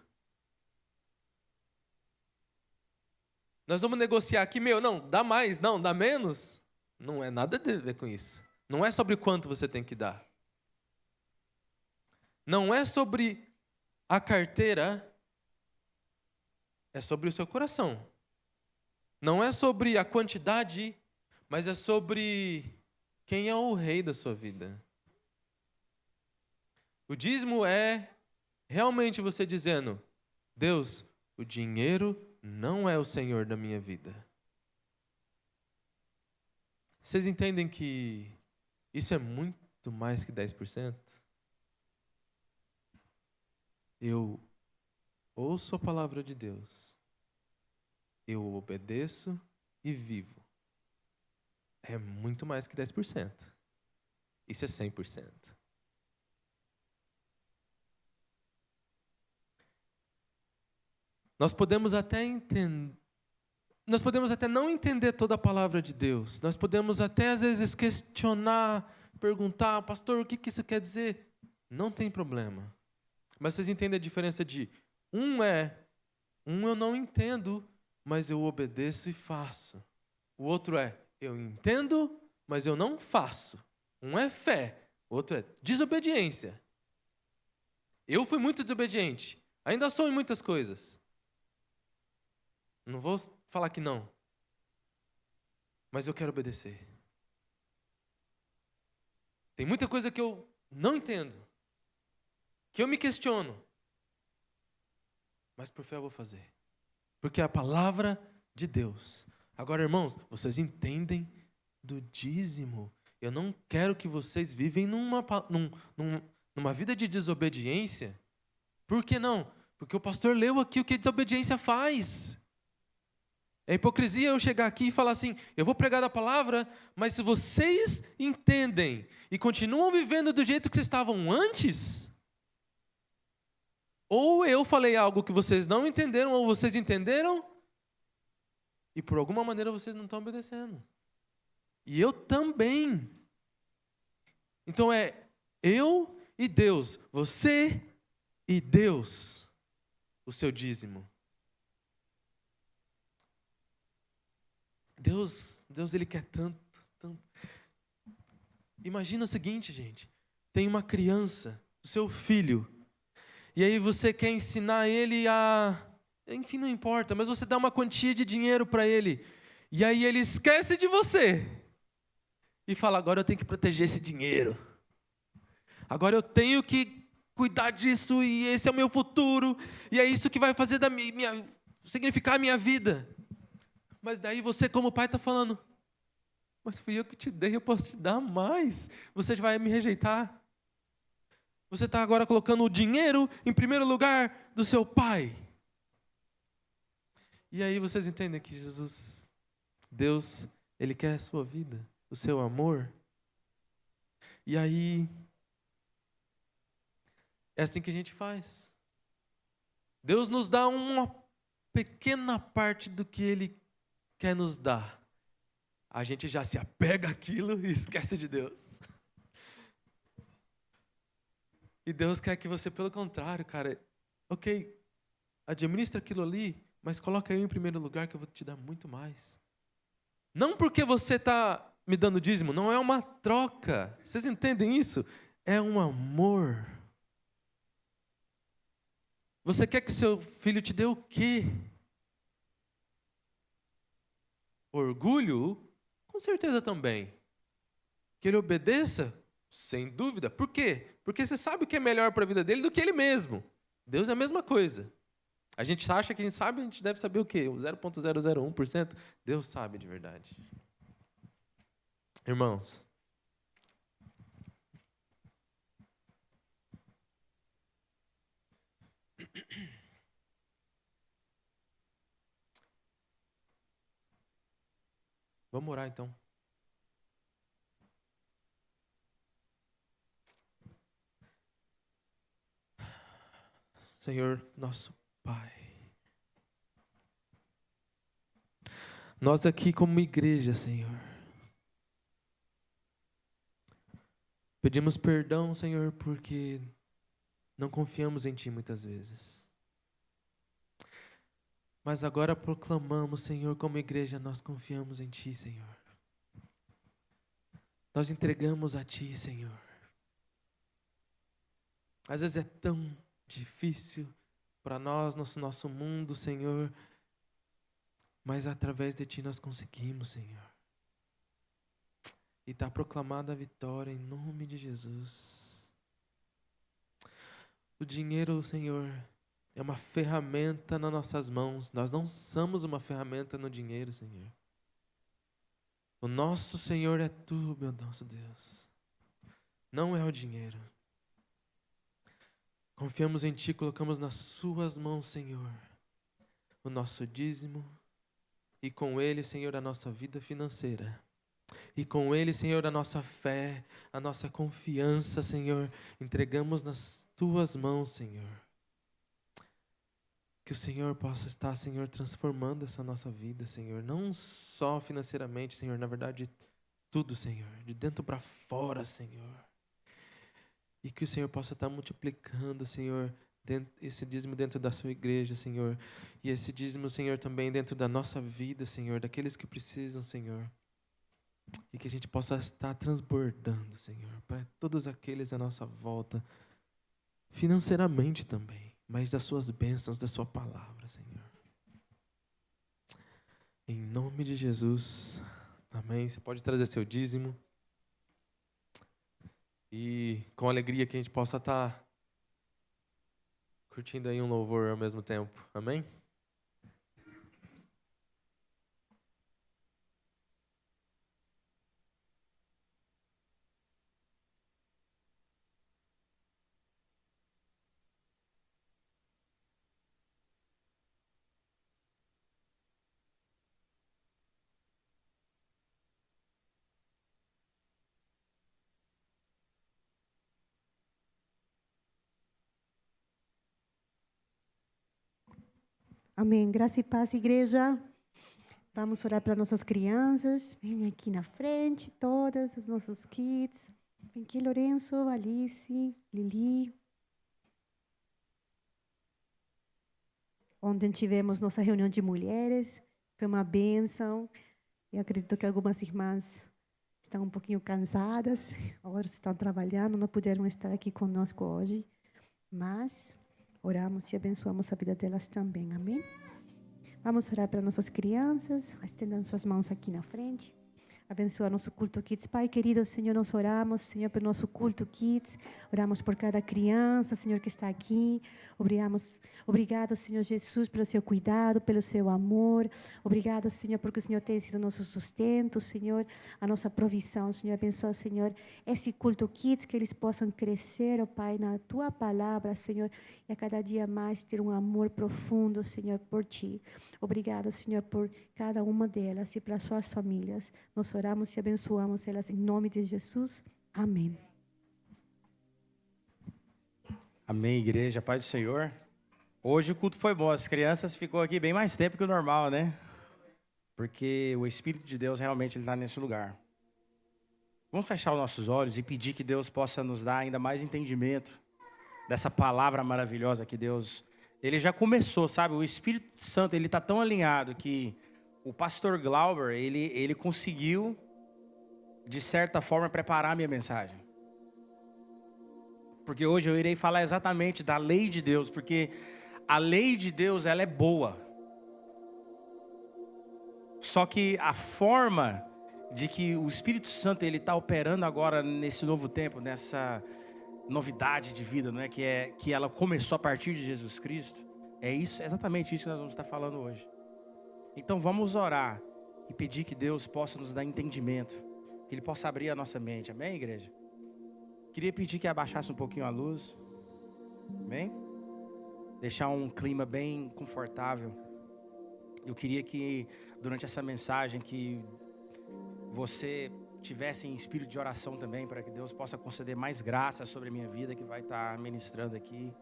Nós vamos negociar aqui, não, dá mais, não, dá menos. Não é nada a ver com isso. Não é sobre quanto você tem que dar. Não é sobre a carteira, é sobre o seu coração. Não é sobre a quantidade, mas é sobre quem é o rei da sua vida. O dízimo é realmente você dizendo, Deus, o dinheiro não é o Senhor da minha vida. Vocês entendem que isso é muito mais que 10%? Eu ouço a palavra de Deus, eu obedeço e vivo. É muito mais que 10%. Isso é 100%. Nós podemos até não entender toda a palavra de Deus. Nós podemos até às vezes questionar, perguntar, pastor, o que isso quer dizer? Não tem problema. Mas vocês entendem a diferença de um eu não entendo, mas eu obedeço e faço. O outro é, eu entendo, mas eu não faço. Um é fé, o outro é desobediência. Eu fui muito desobediente. Ainda sou em muitas coisas. Não vou falar que não. Mas eu quero obedecer. Tem muita coisa que eu não entendo. Que eu me questiono. Mas por fé eu vou fazer. Porque é a palavra de Deus. Agora, irmãos, vocês entendem do dízimo. Eu não quero que vocês vivem numa vida de desobediência. Por que não? Porque o pastor leu aqui o que a desobediência faz. É hipocrisia eu chegar aqui e falar assim, eu vou pregar a palavra, mas se vocês entendem e continuam vivendo do jeito que vocês estavam antes, ou eu falei algo que vocês não entenderam, ou vocês entenderam, e por alguma maneira vocês não estão obedecendo. E eu também. Então é eu e Deus, você e Deus, o seu dízimo. Deus, Ele quer tanto, tanto. Imagina o seguinte, gente. Tem uma criança, o seu filho, e aí você quer ensinar ele a... Enfim, não importa, mas você dá uma quantia de dinheiro para ele. E aí ele esquece de você. E fala, agora eu tenho que proteger esse dinheiro. Agora eu tenho que cuidar disso e esse é o meu futuro. E é isso que vai fazer significar a minha vida. Mas daí você como pai está falando, mas fui eu que te dei, eu posso te dar mais. Você vai me rejeitar? Você está agora colocando o dinheiro em primeiro lugar do seu pai. E aí vocês entendem que Jesus, Deus, Ele quer a sua vida, o seu amor. E aí, é assim que a gente faz. Deus nos dá uma pequena parte do que Ele quer nos dar. A gente já se apega àquilo e esquece de Deus. E Deus quer que você, pelo contrário, cara, ok, administra aquilo ali, mas coloca eu em primeiro lugar que eu vou te dar muito mais. Não porque você está me dando dízimo, não é uma troca. Vocês entendem isso? É um amor. Você quer que seu filho te dê o quê? Orgulho? Com certeza também. Que ele obedeça? Sem dúvida. Por quê? Porque você sabe o que é melhor para a vida dele do que ele mesmo. Deus é a mesma coisa. A gente acha que a gente sabe, a gente deve saber o quê? O 0,001%? Deus sabe de verdade. Irmãos, vamos orar então. Senhor, nosso Pai, nós aqui como igreja, Senhor, pedimos perdão, Senhor, porque não confiamos em Ti muitas vezes. Mas agora proclamamos, Senhor, como igreja, nós confiamos em Ti, Senhor. Nós entregamos a Ti, Senhor. Às vezes é tão difícil para nós, nosso mundo, Senhor, mas através de Ti nós conseguimos, Senhor. E está proclamada a vitória em nome de Jesus. O dinheiro, Senhor, é uma ferramenta nas nossas mãos. Nós não somos uma ferramenta no dinheiro, Senhor. O nosso Senhor é Tu, meu nosso Deus. Não é o dinheiro. Confiamos em Ti, colocamos nas Suas mãos, Senhor, o nosso dízimo e com ele, Senhor, a nossa vida financeira. E com ele, Senhor, a nossa fé, a nossa confiança, Senhor, entregamos nas Tuas mãos, Senhor. Que o Senhor possa estar, Senhor, transformando essa nossa vida, Senhor. Não só financeiramente, Senhor, na verdade, tudo, Senhor. De dentro para fora, Senhor. E que o Senhor possa estar multiplicando, Senhor, esse dízimo dentro da Sua igreja, Senhor. E esse dízimo, Senhor, também dentro da nossa vida, Senhor. Daqueles que precisam, Senhor. E que a gente possa estar transbordando, Senhor, para todos aqueles à nossa volta, financeiramente também, mas das Suas bênçãos, da Sua palavra, Senhor. Em nome de Jesus, amém. Você pode trazer seu dízimo. E com alegria que a gente possa estar curtindo aí um louvor ao mesmo tempo. Amém? Amém. Graça e paz, igreja. Vamos orar para nossas crianças. Vem aqui na frente, todas os nossos kids. Vem aqui, Lourenço, Alice, Lili. Ontem tivemos nossa reunião de mulheres. Foi uma bênção. Eu acredito que algumas irmãs estão um pouquinho cansadas, outras estão trabalhando, não puderam estar aqui conosco hoje, mas oramos e abençoamos a vida delas também, amém? Vamos orar para nossas crianças, estendam suas mãos aqui na frente. Abençoa nosso culto Kids. Pai querido, Senhor, nós oramos, Senhor, pelo nosso culto Kids. Oramos por cada criança, Senhor, que está aqui. Obrigado, Senhor Jesus, pelo seu cuidado, pelo seu amor. Obrigado, Senhor, porque o Senhor tem sido nosso sustento, Senhor, a nossa provisão. Senhor, abençoa, Senhor, esse culto Kids, que eles possam crescer, ó Pai, na Tua palavra, Senhor, e a cada dia mais ter um amor profundo, Senhor, por Ti. Obrigado, Senhor, por cada uma delas e para suas famílias. Nós oramos e abençoamos elas em nome de Jesus. Amém. Amém, igreja, paz do Senhor. Hoje o culto foi bom, as crianças ficou aqui bem mais tempo que o normal, né? Porque o Espírito de Deus realmente está nesse lugar. Vamos fechar os nossos olhos e pedir que Deus possa nos dar ainda mais entendimento dessa palavra maravilhosa que Deus... Ele já começou, sabe? O Espírito Santo, ele está tão alinhado que o pastor Glauber, ele conseguiu, de certa forma, preparar a minha mensagem. Porque hoje eu irei falar exatamente da lei de Deus, porque a lei de Deus, ela é boa. Só que a forma de que o Espírito Santo ele está operando agora nesse novo tempo, nessa novidade de vida, não é? Que ela começou a partir de Jesus Cristo, é exatamente isso que nós vamos estar falando hoje. Então vamos orar e pedir que Deus possa nos dar entendimento, que Ele possa abrir a nossa mente, amém, igreja? Queria pedir que abaixasse um pouquinho a luz, amém? Deixar um clima bem confortável. Eu queria que durante essa mensagem que você tivesse em espírito de oração também, para que Deus possa conceder mais graça sobre a minha vida, que vai estar ministrando aqui,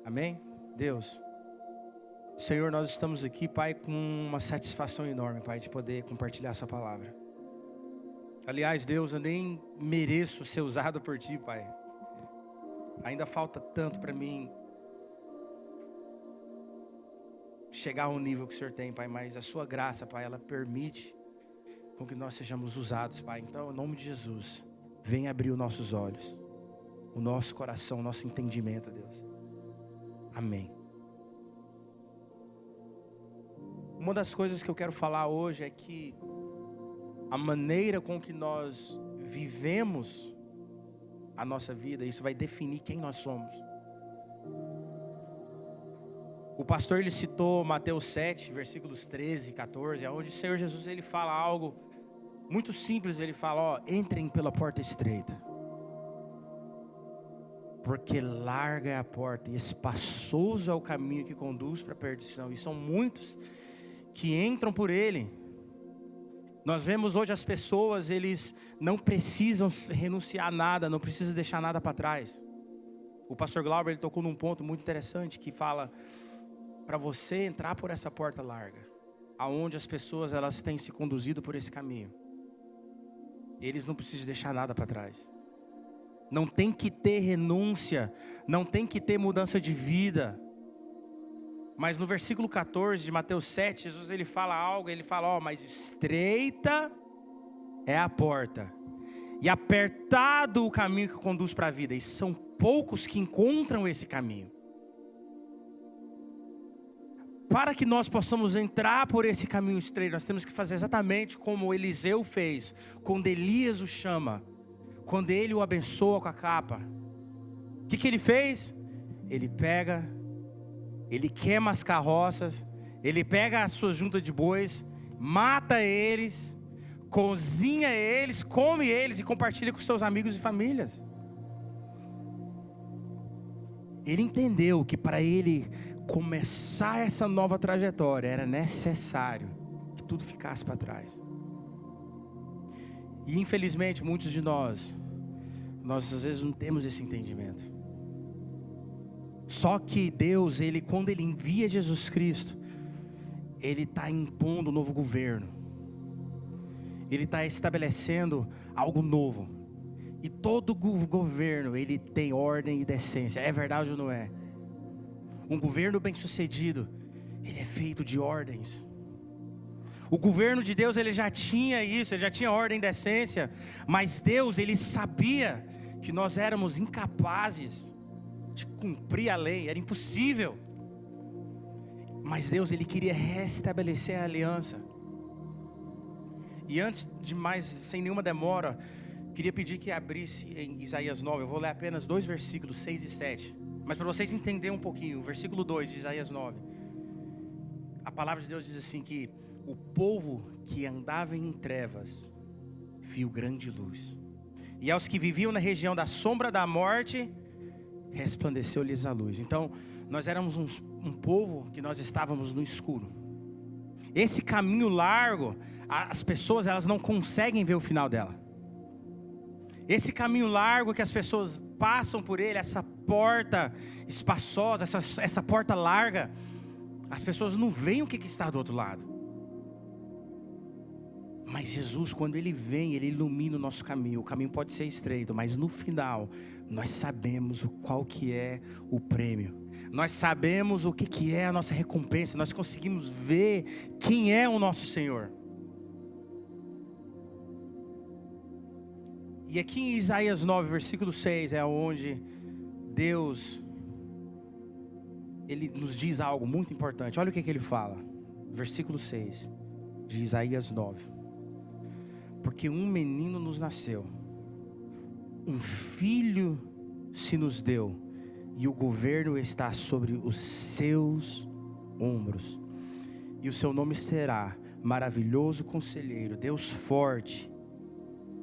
amém? Deus, Senhor, nós estamos aqui, Pai, com uma satisfação enorme, Pai, de poder compartilhar essa palavra. Aliás, Deus, eu nem mereço ser usado por Ti, Pai. Ainda falta tanto para mim chegar ao nível que o Senhor tem, Pai, mas a Sua graça, Pai, ela permite com que nós sejamos usados, Pai. Então, em nome de Jesus, venha abrir os nossos olhos, o nosso coração, o nosso entendimento, Deus. Amém. Uma das coisas que eu quero falar hoje é que a maneira com que nós vivemos a nossa vida, isso vai definir quem nós somos. O pastor ele citou Mateus 7, versículos 13 e 14, onde o Senhor Jesus ele fala algo muito simples. Ele fala, entrem pela porta estreita, porque larga é a porta e espaçoso é o caminho que conduz para a perdição, e são muitos que entram por ele. Nós vemos hoje as pessoas, eles não precisam renunciar a nada, não precisam deixar nada para trás. O pastor Glauber ele tocou num ponto muito interessante que fala para você entrar por essa porta larga, aonde as pessoas elas têm se conduzido por esse caminho. Eles não precisam deixar nada para trás. Não tem que ter renúncia, não tem que ter mudança de vida. Mas no versículo 14 de Mateus 7, Jesus ele fala algo, ele fala, mas estreita é a porta, e apertado o caminho que conduz para a vida, e são poucos que encontram esse caminho. Para que nós possamos entrar por esse caminho estreito, nós temos que fazer exatamente como Eliseu fez, quando Elias o chama, quando ele o abençoa com a capa. O que ele fez? Ele queima as carroças, ele pega a sua junta de bois, mata eles, cozinha eles, come eles e compartilha com seus amigos e famílias. Ele entendeu que para ele começar essa nova trajetória era necessário que tudo ficasse para trás. E infelizmente muitos de nós às vezes não temos esse entendimento. Só que Deus, quando Ele envia Jesus Cristo, Ele está impondo um novo governo. Ele está estabelecendo algo novo. E todo governo, ele tem ordem e decência. É verdade ou não é? Um governo bem sucedido, ele é feito de ordens. O governo de Deus, ele já tinha isso, ele já tinha ordem e decência. Mas Deus, ele sabia que nós éramos incapazes de cumprir a lei, era impossível. Mas Deus, ele queria restabelecer a aliança. E antes de mais, sem nenhuma demora, queria pedir que abrisse em Isaías 9. Eu vou ler apenas 2 versículos, 6 e 7. Mas para vocês entenderem um pouquinho, o versículo 2 de Isaías 9. A palavra de Deus diz assim que o povo que andava em trevas viu grande luz. E aos que viviam na região da sombra da morte, resplandeceu-lhes a luz. Então, nós éramos um povo que nós estávamos no escuro. Esse caminho largo, as pessoas elas não conseguem ver o final dela. Esse caminho largo que as pessoas passam por ele, essa porta espaçosa, essa porta larga, as pessoas não veem o que está do outro lado. Mas Jesus, quando Ele vem, Ele ilumina o nosso caminho. O caminho pode ser estreito, mas no final, nós sabemos qual que é o prêmio. Nós sabemos o que é a nossa recompensa. Nós conseguimos ver quem é o nosso Senhor. E aqui em Isaías 9, versículo 6, é onde Deus, Ele nos diz algo muito importante. Olha o que Ele fala. Versículo 6 de Isaías 9. Porque um menino nos nasceu, um filho se nos deu, e o governo está sobre os seus ombros. E o seu nome será Maravilhoso Conselheiro, Deus Forte,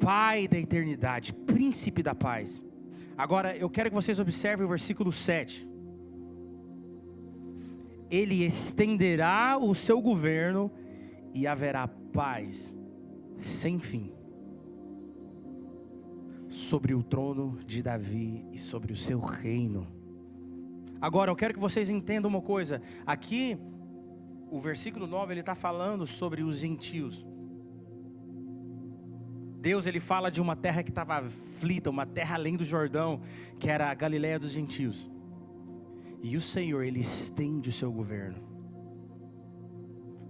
Pai da Eternidade, Príncipe da Paz. Agora eu quero que vocês observem o versículo 7. Ele estenderá o seu governo e haverá paz sem fim sobre o trono de Davi e sobre o seu reino. Agora eu quero que vocês entendam uma coisa. Aqui o versículo 9 ele está falando sobre os gentios. Deus ele fala de uma terra que estava aflita, uma terra além do Jordão, que era a Galileia dos gentios. E o Senhor ele estende o seu governo,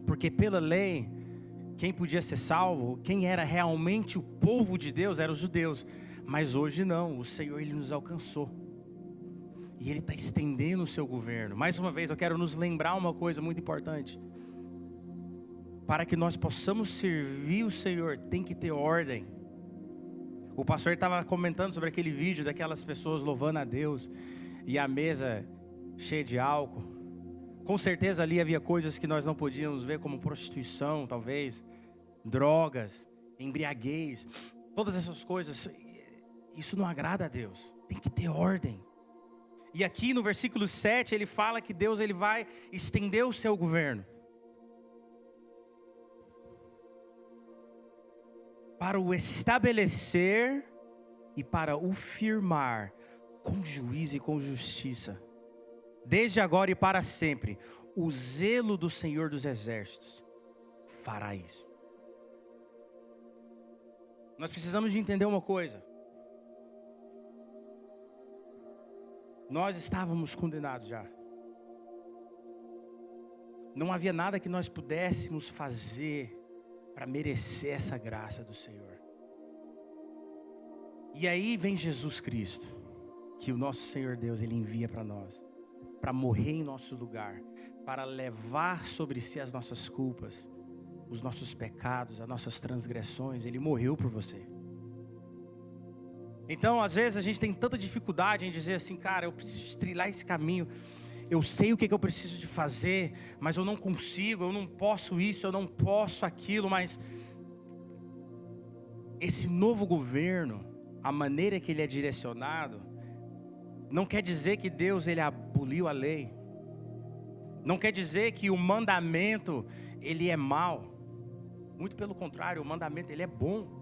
porque pela lei quem podia ser salvo, quem era realmente o povo de Deus, eram os judeus. Mas hoje não, o Senhor ele nos alcançou. E Ele está estendendo o seu governo. Mais uma vez eu quero nos lembrar uma coisa muito importante. Para que nós possamos servir o Senhor, tem que ter ordem. O pastor estava comentando sobre aquele vídeo daquelas pessoas louvando a Deus. E a mesa cheia de álcool. Com certeza ali havia coisas que nós não podíamos ver, como prostituição, talvez, drogas, embriaguez, todas essas coisas. Isso não agrada a Deus, tem que ter ordem. E aqui no versículo 7 ele fala que Deus ele vai estender o seu governo para o estabelecer e para o firmar com juízo e com justiça. Desde agora e para sempre, o zelo do Senhor dos Exércitos fará isso. Nós precisamos de entender uma coisa. Nós estávamos condenados já. Não havia nada que nós pudéssemos fazer para merecer essa graça do Senhor. E aí vem Jesus Cristo, que o nosso Senhor Deus ele envia para nós, para morrer em nosso lugar, para levar sobre si as nossas culpas, os nossos pecados, as nossas transgressões. Ele morreu por você. Então, às vezes a gente tem tanta dificuldade em dizer assim, cara, eu preciso trilhar esse caminho. Eu sei o que eu preciso de fazer, mas eu não consigo, eu não posso isso, eu não posso aquilo. Mas esse novo governo, a maneira que ele é direcionado, não quer dizer que Deus ele aboliu a lei. Não quer dizer que o mandamento ele é mau. Muito pelo contrário, o mandamento ele é bom.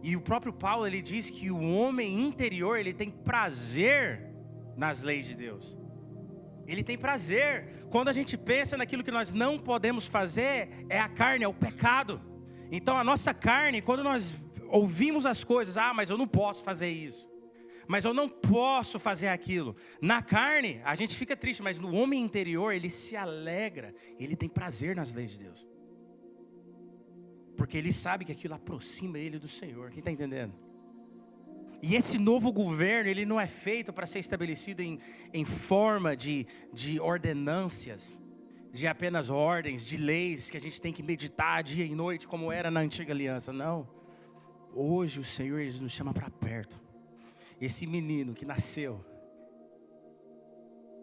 E o próprio Paulo ele diz que o homem interior ele tem prazer nas leis de Deus. Ele tem prazer. Quando a gente pensa naquilo que nós não podemos fazer, é a carne, é o pecado. Então a nossa carne, quando nós ouvimos as coisas, mas eu não posso fazer isso, mas eu não posso fazer aquilo. Na carne, a gente fica triste, mas no homem interior, ele se alegra. Ele tem prazer nas leis de Deus. Porque ele sabe que aquilo aproxima ele do Senhor. Quem está entendendo? E esse novo governo, ele não é feito para ser estabelecido em forma de ordenâncias, de apenas ordens, de leis que a gente tem que meditar dia e noite, como era na antiga aliança. Não. Hoje o Senhor, ele nos chama para perto. Esse menino que nasceu,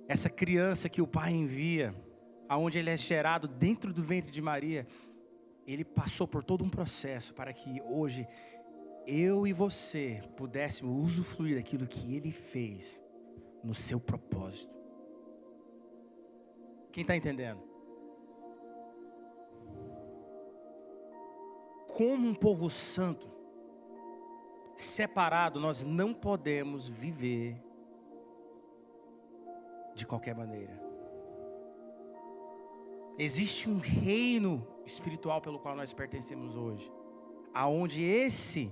essa criança que o Pai envia, aonde ele é gerado dentro do ventre de Maria, ele passou por todo um processo para que hoje eu e você pudéssemos usufruir daquilo que ele fez no seu propósito. Quem está entendendo? Como um povo santo, separado, nós não podemos viver de qualquer maneira. Existe um reino espiritual pelo qual nós pertencemos hoje, aonde esse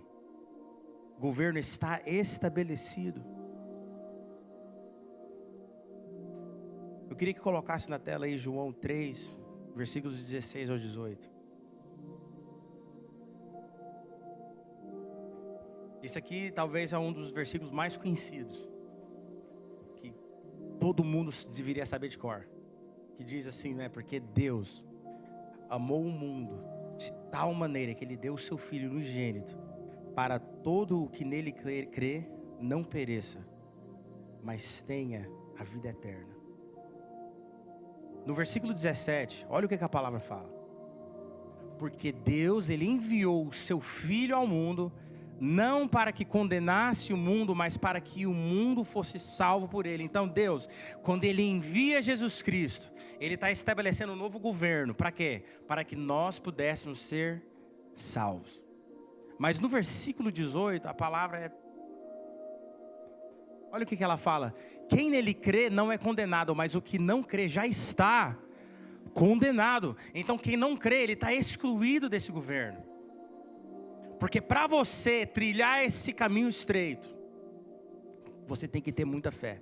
governo está estabelecido. Eu queria que colocasse na tela aí João 3, versículos 16 ao 18. Isso aqui talvez é um dos versículos mais conhecidos, que todo mundo deveria saber de cor. Que diz assim, né? Porque Deus amou o mundo de tal maneira que Ele deu o seu Filho unigênito, para todo o que nele crê não pereça, mas tenha a vida eterna. No versículo 17, olha o que a palavra fala. Porque Deus, Ele enviou o seu Filho ao mundo, não para que condenasse o mundo, mas para que o mundo fosse salvo por Ele. Então Deus, quando Ele envia Jesus Cristo, Ele está estabelecendo um novo governo. Para quê? Para que nós pudéssemos ser salvos. Mas no versículo 18, a palavra é... Olha o que ela fala. Quem nele crê não é condenado, mas o que não crê já está condenado. Então quem não crê, ele está excluído desse governo. Porque para você trilhar esse caminho estreito, você tem que ter muita fé.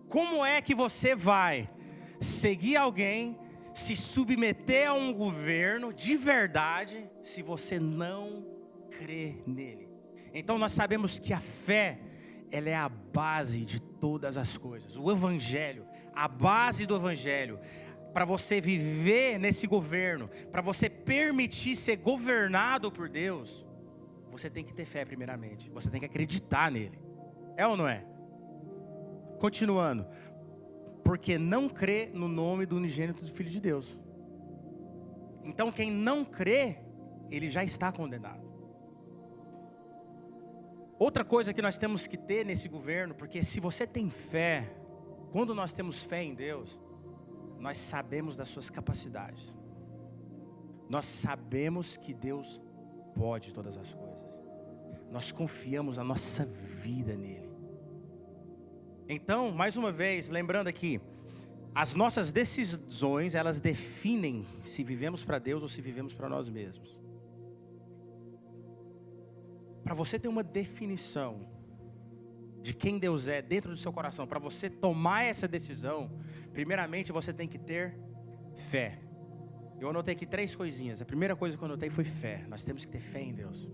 Como é que você vai seguir alguém, se submeter a um governo de verdade, se você não crê nele? Então nós sabemos que a fé, ela é a base de todas as coisas. O Evangelho, a base do Evangelho, para você viver nesse governo, para você permitir ser governado por Deus, você tem que ter fé primeiramente. Você tem que acreditar nele. É ou não é? Continuando. Porque não crê no nome do unigênito do Filho de Deus. Então quem não crê, ele já está condenado. Outra coisa que nós temos que ter nesse governo, porque se você tem fé, quando nós temos fé em Deus, nós sabemos das suas capacidades. Nós sabemos que Deus pode todas as coisas. Nós confiamos a nossa vida nele. Então, mais uma vez, lembrando aqui, as nossas decisões, elas definem se vivemos para Deus ou se vivemos para nós mesmos. Para você ter uma definição de quem Deus é dentro do seu coração, para você tomar essa decisão, primeiramente você tem que ter fé. Eu anotei aqui 3 coisinhas. A primeira coisa que eu anotei foi fé. Nós temos que ter fé em Deus.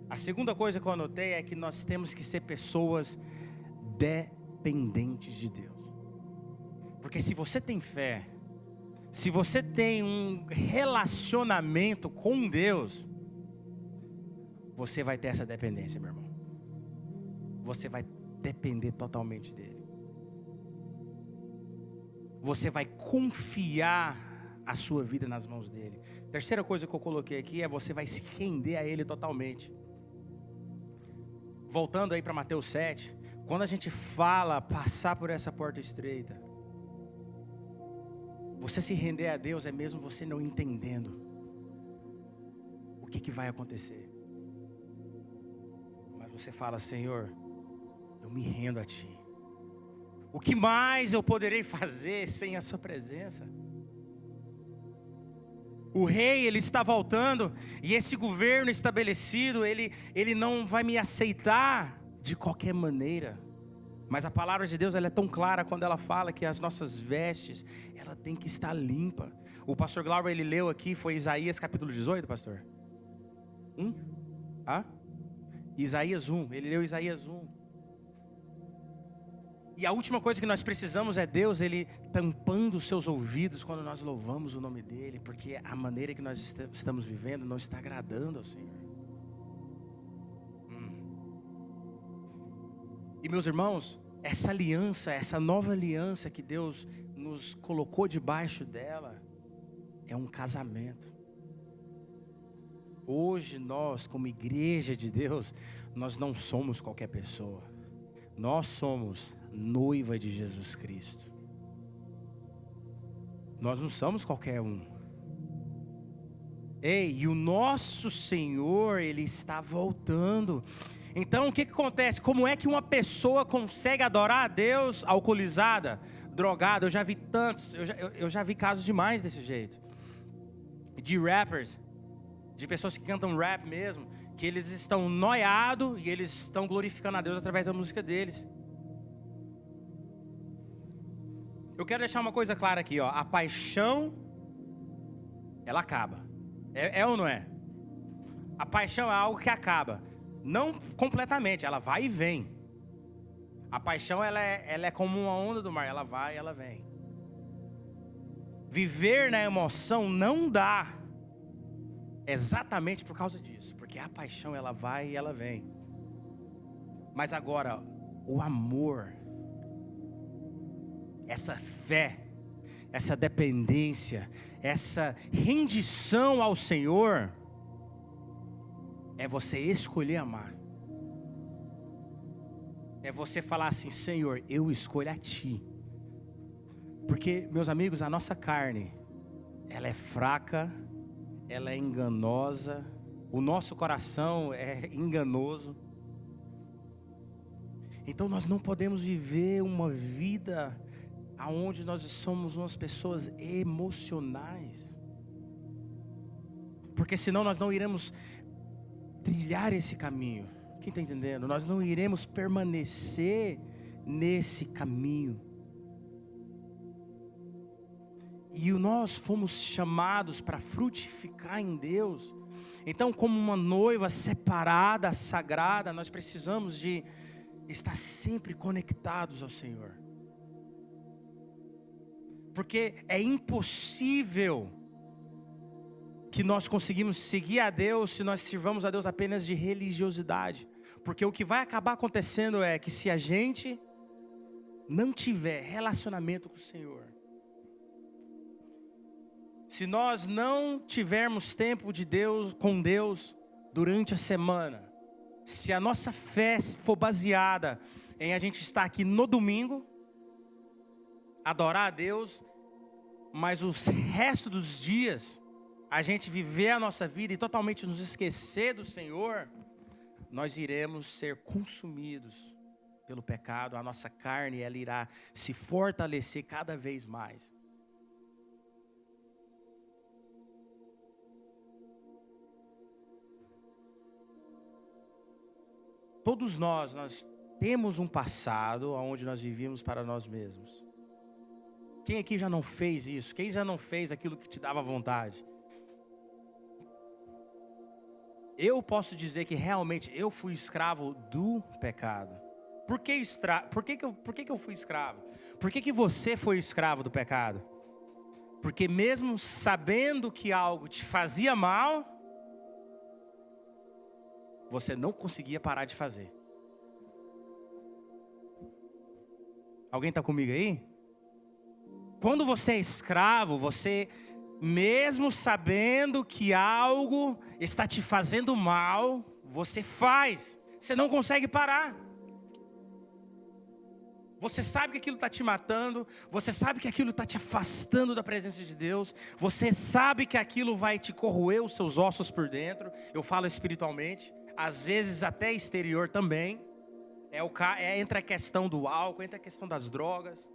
A segunda coisa que eu anotei é que nós temos que ser pessoas dependentes de Deus. Porque se você tem fé, se você tem um relacionamento com Deus, você vai ter essa dependência, meu irmão. Você vai depender totalmente dele. Você vai confiar a sua vida nas mãos dele. Terceira coisa que eu coloquei aqui é você vai se render a ele totalmente. Voltando aí para Mateus 7, quando a gente fala passar por essa porta estreita, você se render a Deus é mesmo você não entendendo o que vai acontecer. Mas você fala: Senhor, eu me rendo a Ti. O que mais eu poderei fazer sem a Sua presença? O rei, ele está voltando, e esse governo estabelecido, ele não vai me aceitar de qualquer maneira. Mas a palavra de Deus, ela é tão clara quando ela fala que as nossas vestes, ela tem que estar limpa. O pastor Glauber, ele leu aqui, foi Isaías capítulo 18, pastor? 1? Isaías 1, ele leu Isaías 1. E a última coisa que nós precisamos é Deus, Ele tampando os seus ouvidos quando nós louvamos o nome dEle, porque a maneira que nós estamos vivendo não está agradando ao Senhor. E meus irmãos, essa aliança, essa nova aliança que Deus nos colocou debaixo dela, é um casamento. Hoje nós, como igreja de Deus, nós não somos qualquer pessoa. Nós somos noiva de Jesus Cristo. Nós não somos qualquer um. Ei, e o nosso Senhor, Ele está voltando. Então o que acontece? Como é que uma pessoa consegue adorar a Deus alcoolizada, drogada? Eu já vi tantos, eu já vi casos demais desse jeito. De rappers, de pessoas que cantam rap mesmo, que eles estão noiados e eles estão glorificando a Deus através da música deles. Eu quero deixar uma coisa clara aqui, ó. A paixão, ela acaba. É ou não é? A paixão é algo que acaba. Não completamente, ela vai e vem. A paixão, ela é como uma onda do mar, ela vai e ela vem. Viver na emoção não dá. Exatamente por causa disso. Porque a paixão, ela vai e ela vem. Mas agora, o amor, essa fé, essa dependência, essa rendição ao Senhor, é você escolher amar. É você falar assim: Senhor, eu escolho a Ti. Porque, meus amigos, a nossa carne, ela é fraca, ela é enganosa, o nosso coração é enganoso. Então nós não podemos viver uma vida onde nós somos umas pessoas emocionais. Porque senão nós não iremos trilhar esse caminho. Quem está entendendo? Nós não iremos permanecer nesse caminho. E nós fomos chamados para frutificar em Deus. Então, como uma noiva separada, sagrada, nós precisamos de estar sempre conectados ao Senhor. Porque é impossível que nós conseguimos seguir a Deus se nós sirvamos a Deus apenas de religiosidade. Porque o que vai acabar acontecendo é que se a gente não tiver relacionamento com o Senhor, se nós não tivermos tempo de Deus, com Deus durante a semana, se a nossa fé for baseada em a gente estar aqui no domingo, adorar a Deus, mas o resto dos dias a gente viver a nossa vida e totalmente nos esquecer do Senhor, nós iremos ser consumidos pelo pecado. A nossa carne, ela irá se fortalecer cada vez mais. Todos nós temos um passado onde nós vivíamos para nós mesmos. Quem aqui já não fez isso? Quem já não fez aquilo que te dava vontade? Eu posso dizer que realmente eu fui escravo do pecado. Por que eu fui escravo? Por que você foi escravo do pecado? Porque mesmo sabendo que algo te fazia mal, você não conseguia parar de fazer. Alguém está comigo aí? Quando você é escravo, você, mesmo sabendo que algo está te fazendo mal, você faz. Você não consegue parar. Você sabe que aquilo está te matando. Você sabe que aquilo está te afastando da presença de Deus. Você sabe que aquilo vai te corroer os seus ossos por dentro. Eu falo espiritualmente. Às vezes até exterior também. Entra a questão do álcool, entra a questão das drogas.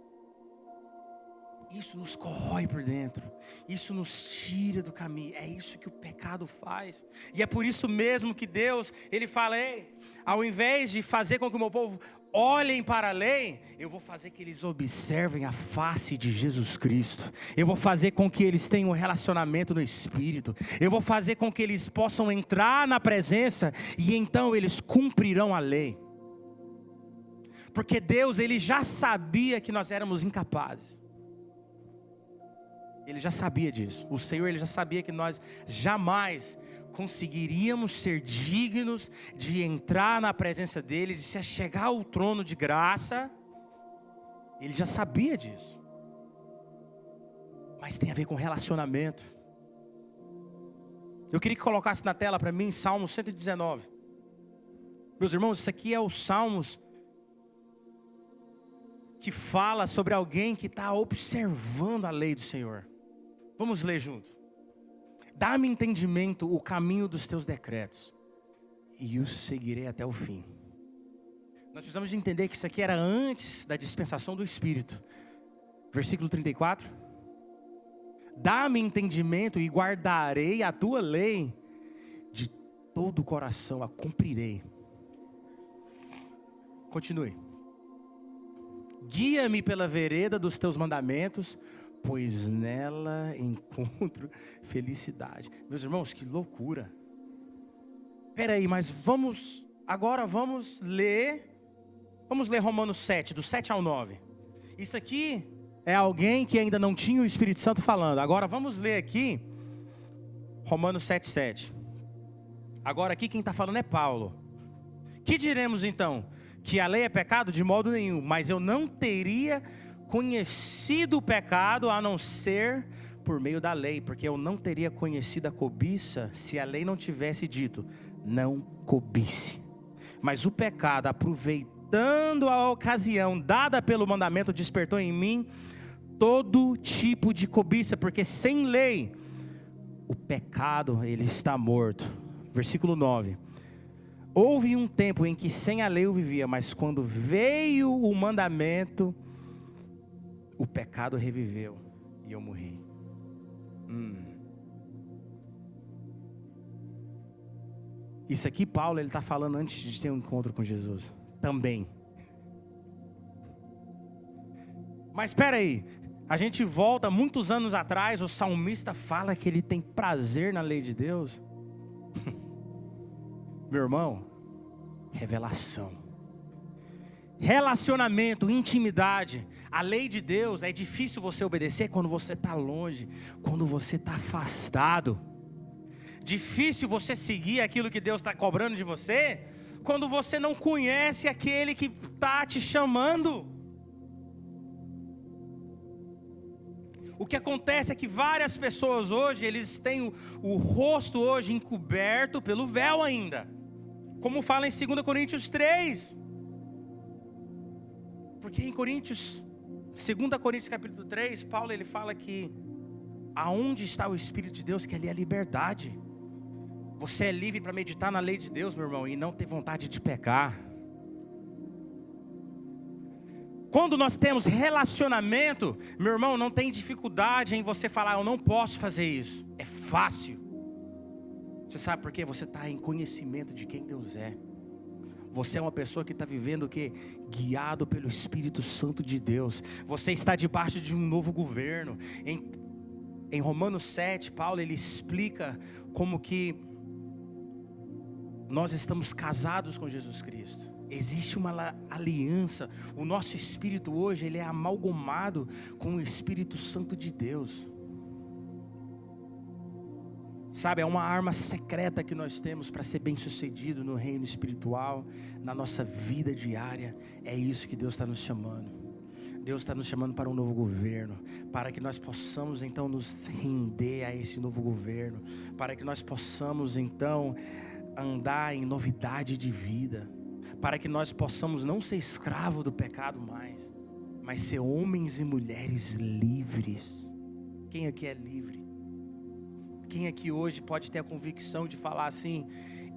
Isso nos corrói por dentro. Isso nos tira do caminho. É isso que o pecado faz. E é por isso mesmo que Deus, Ele fala: ei, ao invés de fazer com que o meu povo olhem para a lei, eu vou fazer que eles observem a face de Jesus Cristo. Eu vou fazer com que eles tenham um relacionamento no Espírito. Eu vou fazer com que eles possam entrar na presença e então eles cumprirão a lei. Porque Deus, Ele já sabia que nós éramos incapazes. Ele já sabia disso. O Senhor, Ele já sabia que nós jamais conseguiríamos ser dignos de entrar na presença dEle, de se achegar ao trono de graça. Ele já sabia disso. Mas tem a ver com relacionamento. Eu queria que colocasse na tela para mim Salmo 119. Meus irmãos, isso aqui é o Salmos que fala sobre alguém que está observando a lei do Senhor. Vamos ler junto. Dá-me entendimento o caminho dos teus decretos, e os seguirei até o fim. Nós precisamos de entender que isso aqui era antes da dispensação do Espírito. Versículo 34. Dá-me entendimento e guardarei a tua lei, de todo o coração a cumprirei. Continue. Guia-me pela vereda dos teus mandamentos, pois nela encontro felicidade. Meus irmãos, que loucura. Espera aí, mas vamos ler Romanos 7, do 7 ao 9. Isso aqui é alguém que ainda não tinha o Espírito Santo falando. Agora vamos ler aqui Romanos 7, 7. Agora aqui quem está falando é Paulo. Que diremos então? Que a lei é pecado? De modo nenhum. Mas eu não teria conhecido o pecado a não ser por meio da lei, porque eu não teria conhecido a cobiça se a lei não tivesse dito, não cobice. Mas o pecado, aproveitando a ocasião dada pelo mandamento, despertou em mim todo tipo de cobiça, porque sem lei o pecado ele está morto. Versículo 9. Houve um tempo em que sem a lei eu vivia, mas quando veio o mandamento, o pecado reviveu e eu morri. Isso aqui Paulo ele está falando antes de ter um encontro com Jesus também. Mas espera aí, a gente volta muitos anos atrás, o salmista fala que ele tem prazer na lei de Deus. Meu irmão, revelação. Relacionamento, intimidade. A lei de Deus é difícil você obedecer quando você está longe, quando você está afastado. Difícil você seguir aquilo que Deus está cobrando de você quando você não conhece aquele que está te chamando. O que acontece é que várias pessoas hoje, eles têm o rosto hoje encoberto pelo véu ainda. Como fala em 2 Coríntios 3. Porque em 2 Coríntios capítulo 3, Paulo ele fala que aonde está o Espírito de Deus, que ali é liberdade. Você é livre para meditar na lei de Deus, meu irmão, e não ter vontade de pecar. Quando nós temos relacionamento, meu irmão, não tem dificuldade em você falar, eu não posso fazer isso. É fácil. Você sabe por quê? Você está em conhecimento de quem Deus é. Você é uma pessoa que está vivendo o quê? Guiado pelo Espírito Santo de Deus. Você está debaixo de um novo governo. Em Romanos 7, Paulo ele explica como que nós estamos casados com Jesus Cristo. Existe uma aliança. O nosso espírito hoje ele é amalgamado com o Espírito Santo de Deus. Sabe, é uma arma secreta que nós temos para ser bem sucedido no reino espiritual, na nossa vida diária. É isso que Deus está nos chamando. Deus está nos chamando para um novo governo, para que nós possamos então nos render a esse novo governo, para que nós possamos então andar em novidade de vida, para que nós possamos não ser escravo do pecado mais, mas ser homens e mulheres livres. Quem aqui é livre? Quem aqui hoje pode ter a convicção de falar assim,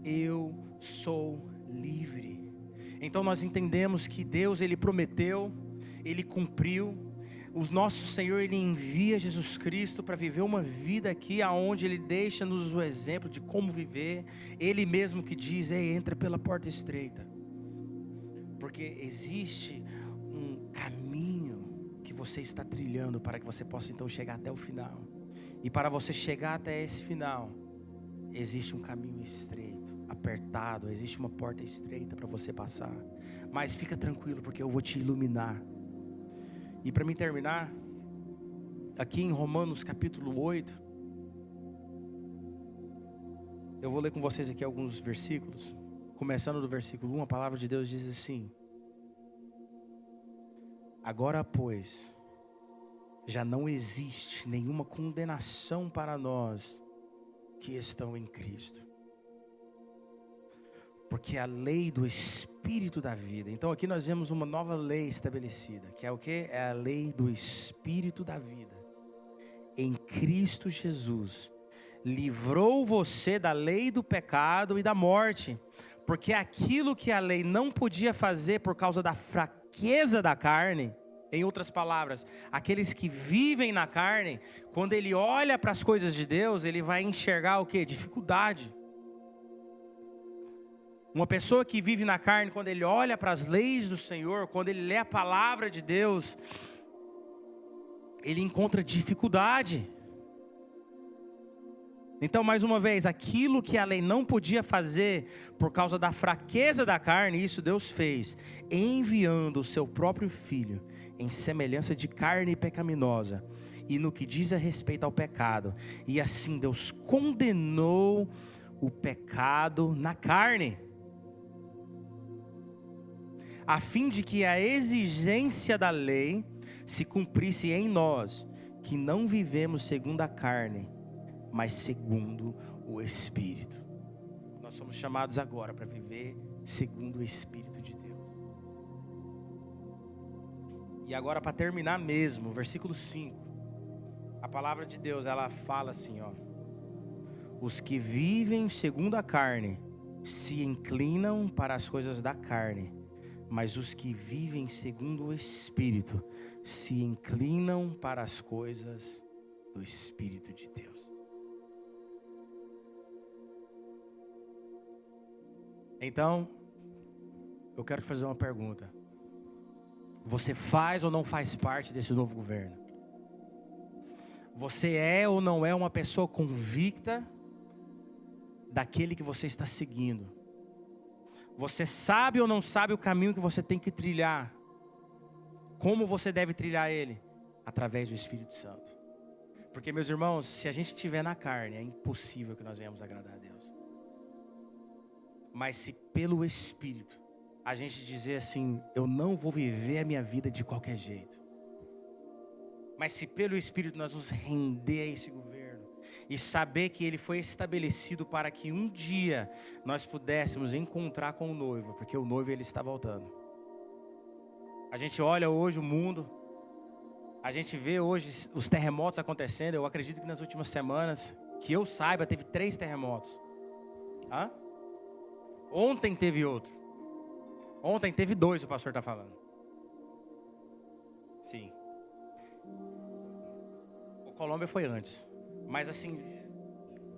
eu sou livre? Então nós entendemos que Deus ele prometeu, ele cumpriu. O nosso Senhor ele envia Jesus Cristo para viver uma vida aqui aonde ele deixa-nos o exemplo de como viver. Ele mesmo que diz, entra pela porta estreita. Porque existe um caminho que você está trilhando para que você possa então chegar até o final. E para você chegar até esse final, existe um caminho estreito, apertado, existe uma porta estreita para você passar. Mas fica tranquilo, porque eu vou te iluminar. E para mim terminar, aqui em Romanos capítulo 8, eu vou ler com vocês aqui alguns versículos. Começando do versículo 1, a palavra de Deus diz assim: agora, pois, já não existe nenhuma condenação para nós que estão em Cristo. Porque a lei do Espírito da vida. Então aqui nós vemos uma nova lei estabelecida, que é o quê? É a lei do Espírito da vida. Em Cristo Jesus, livrou você da lei do pecado e da morte. Porque aquilo que a lei não podia fazer por causa da fraqueza da carne, em outras palavras, aqueles que vivem na carne, quando ele olha para as coisas de Deus, ele vai enxergar o quê? Dificuldade. Uma pessoa que vive na carne, quando ele olha para as leis do Senhor, quando ele lê a palavra de Deus, ele encontra dificuldade. Então, mais uma vez, aquilo que a lei não podia fazer por causa da fraqueza da carne, isso Deus fez, enviando o seu próprio Filho em semelhança de carne pecaminosa, e no que diz a respeito ao pecado, e assim Deus condenou o pecado na carne, a fim de que a exigência da lei se cumprisse em nós, que não vivemos segundo a carne, mas segundo o Espírito. Nós somos chamados agora para viver segundo o Espírito de Deus. E agora, para terminar mesmo, versículo 5. A palavra de Deus, ela fala assim, ó: os que vivem segundo a carne se inclinam para as coisas da carne, mas os que vivem segundo o Espírito se inclinam para as coisas do Espírito de Deus. Então, eu quero te fazer uma pergunta. Você faz ou não faz parte desse novo governo? Você é ou não é uma pessoa convicta daquele que você está seguindo? Você sabe ou não sabe o caminho que você tem que trilhar? Como você deve trilhar ele? Através do Espírito Santo. Porque, meus irmãos, se a gente estiver na carne, é impossível que nós venhamos agradar a Deus. Mas se pelo Espírito a gente dizer assim: eu não vou viver a minha vida de qualquer jeito, mas se pelo Espírito nós nos render a esse governo e saber que ele foi estabelecido para que um dia nós pudéssemos encontrar com o noivo, porque o noivo ele está voltando. A gente olha hoje o mundo, a gente vê hoje os terremotos acontecendo. Eu acredito que nas últimas semanas, que eu saiba, teve 3 terremotos. Ontem teve outro. Ontem teve 2, o pastor está falando. Sim. O Colômbia foi antes. Mas assim,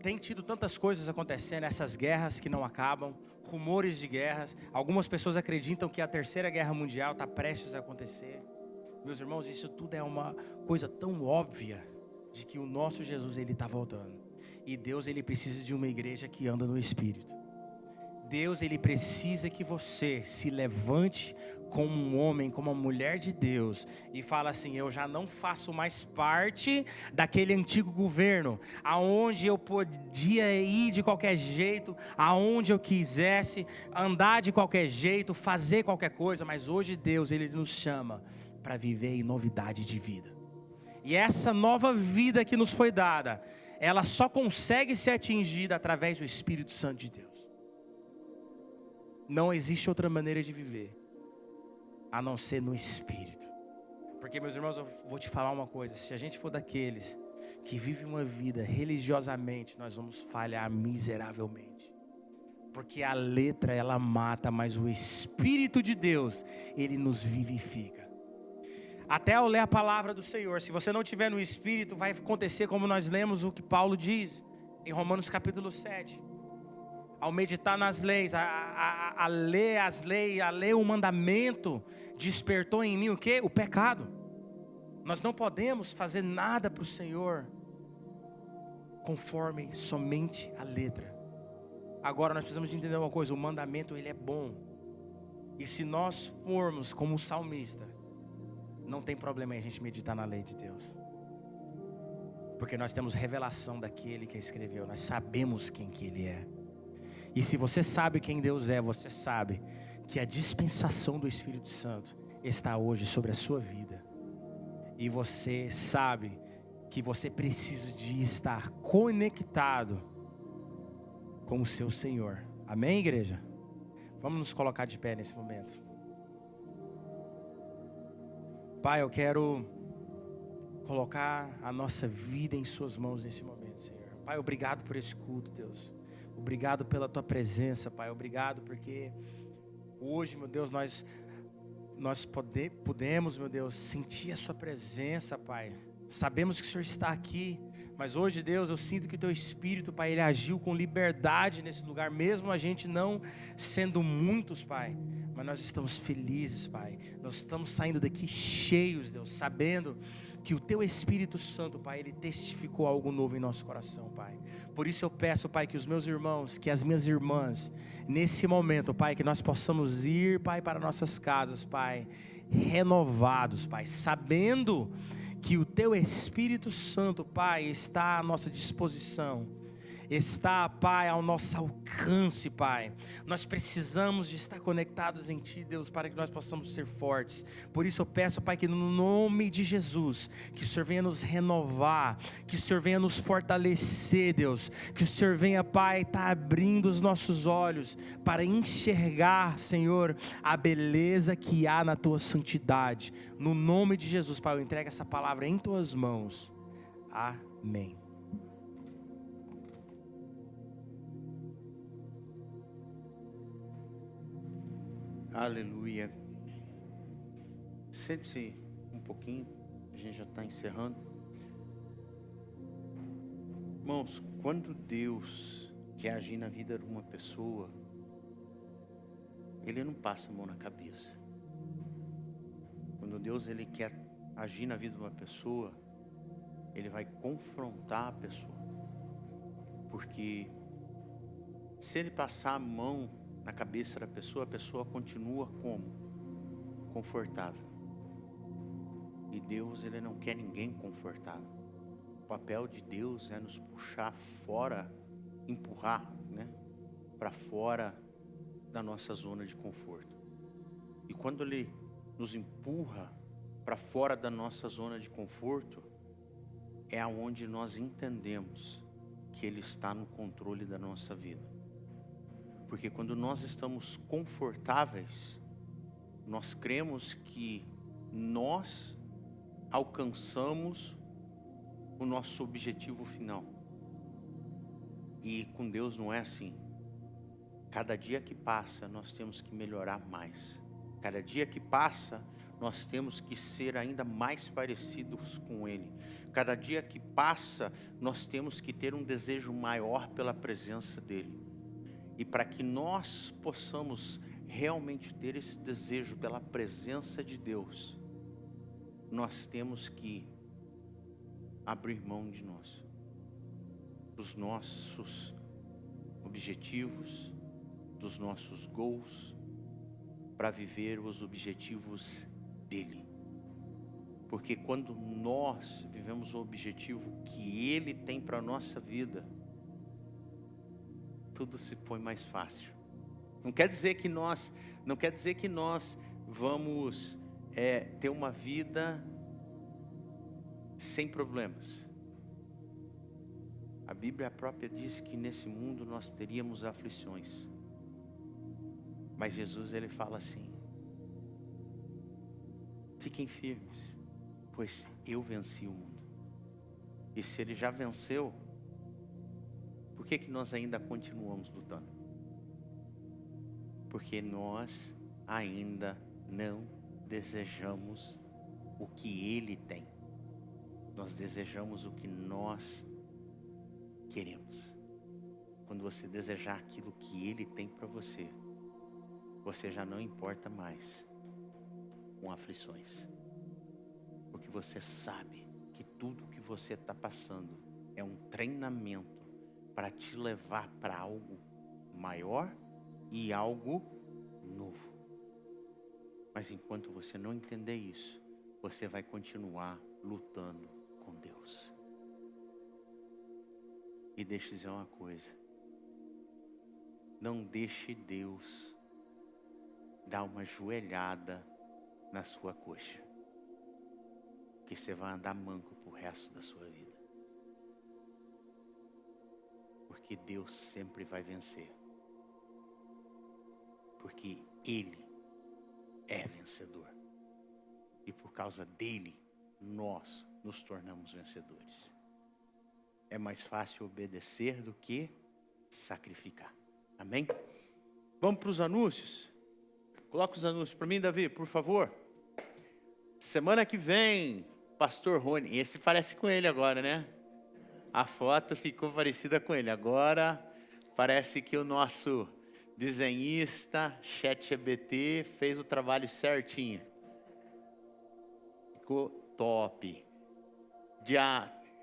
tem tido tantas coisas acontecendo, essas guerras que não acabam, rumores de guerras. Algumas pessoas acreditam que a 3ª Guerra Mundial está prestes a acontecer. Meus irmãos, isso tudo é uma coisa tão óbvia de que o nosso Jesus ele está voltando. E Deus ele precisa de uma igreja que anda no Espírito. Deus ele precisa que você se levante como um homem, como uma mulher de Deus e fala assim: eu já não faço mais parte daquele antigo governo, aonde eu podia ir de qualquer jeito, aonde eu quisesse, andar de qualquer jeito, fazer qualquer coisa. Mas hoje Deus ele nos chama para viver em novidade de vida. E essa nova vida que nos foi dada, ela só consegue ser atingida através do Espírito Santo de Deus. Não existe outra maneira de viver a não ser no Espírito. Porque, meus irmãos, eu vou te falar uma coisa: se a gente for daqueles que vivem uma vida religiosamente, nós vamos falhar miseravelmente. Porque a letra ela mata, mas o Espírito de Deus ele nos vivifica. Até ao ler a palavra do Senhor, se você não tiver no Espírito, vai acontecer como nós lemos o que Paulo diz em Romanos capítulo 7. ao meditar nas leis, a ler as leis, a ler o mandamento, despertou em mim o quê? O pecado. Nós não podemos fazer nada para o Senhor conforme somente a letra. Agora nós precisamos de entender uma coisa: o mandamento ele é bom. E se nós formos como o salmista, não tem problema em a gente meditar na lei de Deus. Porque nós temos revelação daquele que escreveu, nós sabemos quem que Ele é. E se você sabe quem Deus é, você sabe que a dispensação do Espírito Santo está hoje sobre a sua vida. E você sabe que você precisa de estar conectado com o seu Senhor. Amém, igreja? Vamos nos colocar de pé nesse momento. Pai, eu quero colocar a nossa vida em suas mãos nesse momento, Senhor. Pai, obrigado por esse culto, Deus. Obrigado pela tua presença, Pai. Obrigado porque hoje, meu Deus, nós podemos, meu Deus, sentir a sua presença, Pai. Sabemos que o Senhor está aqui, mas hoje, Deus, eu sinto que o teu Espírito, Pai, ele agiu com liberdade nesse lugar, mesmo a gente não sendo muitos, Pai. Mas nós estamos felizes, Pai. Nós estamos saindo daqui cheios, Deus, sabendo que o teu Espírito Santo, Pai, ele testificou algo novo em nosso coração, Pai. Por isso eu peço, Pai, que os meus irmãos, que as minhas irmãs, nesse momento, Pai, que nós possamos ir, Pai, para nossas casas, Pai, renovados, Pai, sabendo que o teu Espírito Santo, Pai, está à nossa disposição. Está, Pai, ao nosso alcance, Pai. Nós precisamos de estar conectados em Ti, Deus, para que nós possamos ser fortes. Por isso eu peço, Pai, que no nome de Jesus, que o Senhor venha nos renovar, que o Senhor venha nos fortalecer, Deus, que o Senhor venha, Pai, estar abrindo os nossos olhos para enxergar, Senhor, a beleza que há na Tua santidade. No nome de Jesus, Pai, eu entrego essa palavra em Tuas mãos. Amém. Aleluia. Sente-se um pouquinho, a gente já está encerrando. Irmãos, quando Deus quer agir na vida de uma pessoa, Ele não passa a mão na cabeça. Quando Deus ele quer agir na vida de uma pessoa, Ele vai confrontar a pessoa. Porque se Ele passar a mão na cabeça da pessoa, a pessoa continua como? Confortável. E Deus, Ele não quer ninguém confortável. O papel de Deus é nos puxar fora, empurrar, né? Para fora da nossa zona de conforto. E quando Ele nos empurra para fora da nossa zona de conforto, é aonde nós entendemos que Ele está no controle da nossa vida. Porque quando nós estamos confortáveis, nós cremos que nós alcançamos o nosso objetivo final. E com Deus não é assim. Cada dia que passa, nós temos que melhorar mais. Cada dia que passa, nós temos que ser ainda mais parecidos com Ele. Cada dia que passa, nós temos que ter um desejo maior pela presença dEle. E para que nós possamos realmente ter esse desejo pela presença de Deus, nós temos que abrir mão de nós, dos nossos objetivos, dos nossos goals, para viver os objetivos dEle. Porque quando nós vivemos o objetivo que Ele tem para a nossa vida, tudo se põe mais fácil. Não quer dizer que nós vamos ter uma vida sem problemas. A Bíblia própria diz que nesse mundo nós teríamos aflições. Mas Jesus ele fala assim: fiquem firmes, pois eu venci o mundo. E se Ele já venceu, por que nós ainda continuamos lutando? Porque nós ainda não desejamos o que Ele tem. Nós desejamos o que nós queremos. Quando quando você desejar aquilo que Ele tem para você, você já não importa mais com aflições. Porque você sabe que tudo que você está passando é um treinamento para te levar para algo maior e algo novo. Mas enquanto você não entender isso, você vai continuar lutando com Deus. E deixa eu dizer uma coisa. Não deixe Deus dar uma joelhada na sua coxa. Porque você vai andar manco pro resto da sua vida. Porque Deus sempre vai vencer. Porque Ele é vencedor. E por causa dele, nós nos tornamos vencedores. É mais fácil obedecer do que sacrificar. Amém? Vamos para os anúncios? Coloca os anúncios para mim, Davi, por favor. Semana que vem, Pastor Rony. Esse parece com ele agora, né? A foto ficou parecida com ele. Agora, parece que o nosso desenhista, ChatGPT, fez o trabalho certinho. Ficou top.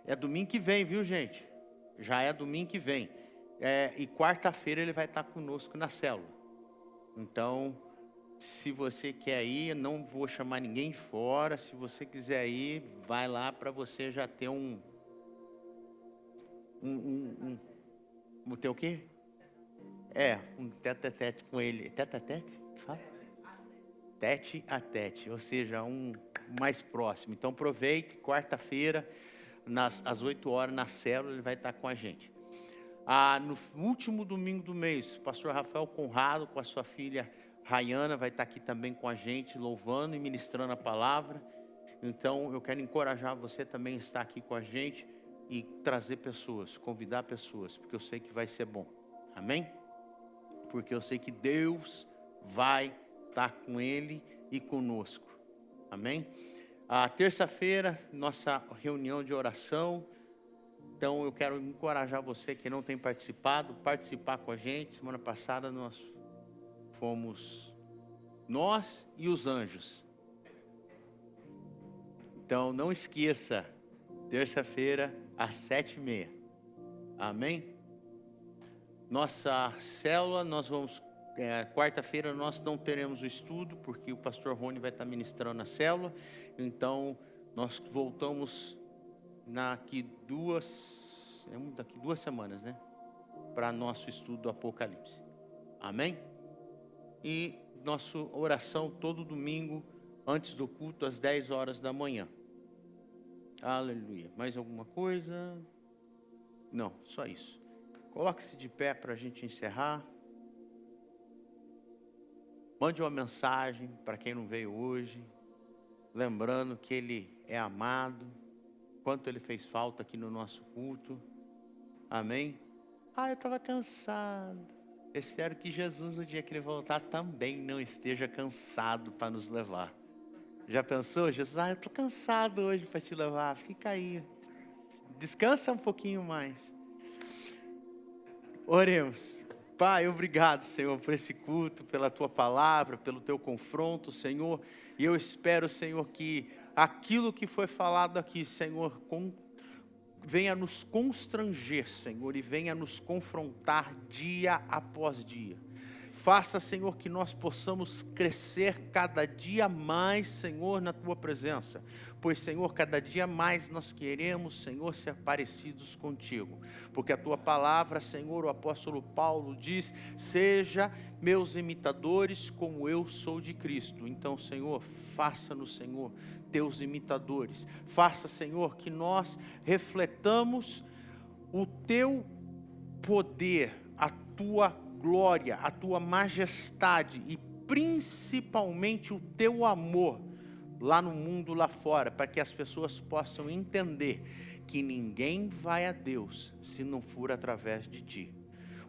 É domingo que vem, viu, gente? Já é domingo que vem. E quarta-feira ele vai estar conosco na célula. Então, se você quer ir, não vou chamar ninguém de fora. Se você quiser ir, vai lá para você já ter ter o quê? Um tete-a-tete com ele. Tete-a-tete? Que fala? Tete a tete, ou seja, um mais próximo. Então aproveite, quarta-feira, às 8 horas, na célula, ele vai estar com a gente. No último domingo do mês, o pastor Rafael Conrado, com a sua filha Rayana, vai estar aqui também com a gente, louvando e ministrando a palavra. Então eu quero encorajar você também a estar aqui com a gente e trazer pessoas, convidar pessoas, porque eu sei que vai ser bom. Amém? Porque eu sei que Deus vai estar com ele e conosco. Amém? Terça-feira, nossa reunião de oração. Então eu quero encorajar você que não tem participado, participar com a gente. Semana passada nós fomos nós e os anjos. Então não esqueça, terça-feira às 7h30. Amém? Nossa célula, nós vamos... quarta-feira nós não teremos o estudo, porque o pastor Rony vai estar ministrando a célula. Então, nós voltamos daqui 2 semanas, né? Para nosso estudo do Apocalipse. Amém? E nossa oração todo domingo, antes do culto, às 10 horas da manhã. Aleluia. Mais alguma coisa? Não, só isso. Coloque-se de pé para a gente encerrar. Mande uma mensagem para quem não veio hoje, lembrando que ele é amado, quanto ele fez falta aqui no nosso culto. Amém? Eu estava cansado. Eu espero que Jesus, o dia que ele voltar, também não esteja cansado para nos levar. Já pensou? Jesus, eu estou cansado hoje para te levar. Fica aí. Descansa um pouquinho mais. Oremos. Pai, obrigado, Senhor, por esse culto, pela Tua palavra, pelo Teu confronto, Senhor. E eu espero, Senhor, que aquilo que foi falado aqui, Senhor, venha nos constranger, Senhor, e venha nos confrontar dia após dia. Faça, Senhor, que nós possamos crescer cada dia mais, Senhor, na Tua presença. Pois, Senhor, cada dia mais nós queremos, Senhor, ser parecidos contigo. Porque a Tua palavra, Senhor, o apóstolo Paulo diz: seja meus imitadores como eu sou de Cristo. Então, Senhor, faça-nos, Senhor, Teus imitadores. Faça, Senhor, que nós refletamos o Teu poder, a Tua glória, a Tua majestade e principalmente o Teu amor lá no mundo, lá fora, para que as pessoas possam entender que ninguém vai a Deus se não for através de Ti.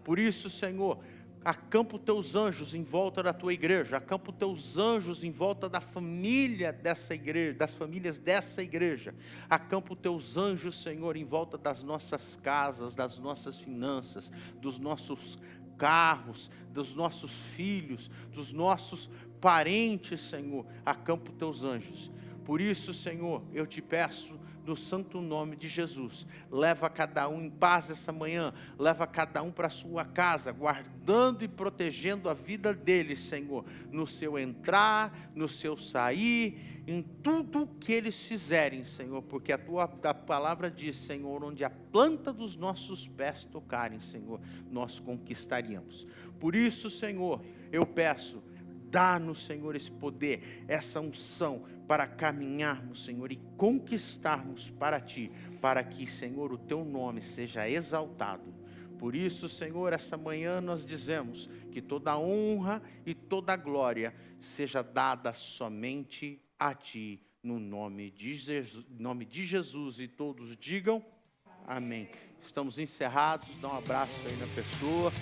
Por isso, Senhor, Acampa os teus anjos em volta da tua igreja. Acampa os teus anjos em volta da família dessa igreja, das famílias dessa igreja. Acampa os teus anjos, Senhor, em volta das nossas casas, das nossas finanças, dos nossos carros, dos nossos filhos, dos nossos parentes, Senhor. Acampa os teus anjos. Por isso, Senhor, eu te peço, no santo nome de Jesus, leva cada um em paz essa manhã, leva cada um para a sua casa, guardando e protegendo a vida deles, Senhor, no seu entrar, no seu sair, em tudo que eles fizerem, Senhor, porque a palavra diz, Senhor, onde a planta dos nossos pés tocarem, Senhor, nós conquistaríamos. Por isso, Senhor, eu peço, dá-nos, Senhor, esse poder, essa unção para caminharmos, Senhor, e conquistarmos para Ti, para que, Senhor, o Teu nome seja exaltado. Por isso, Senhor, essa manhã nós dizemos que toda honra e toda glória seja dada somente a Ti, no nome de Jesus, e todos digam amém. Estamos encerrados, dá um abraço aí na pessoa.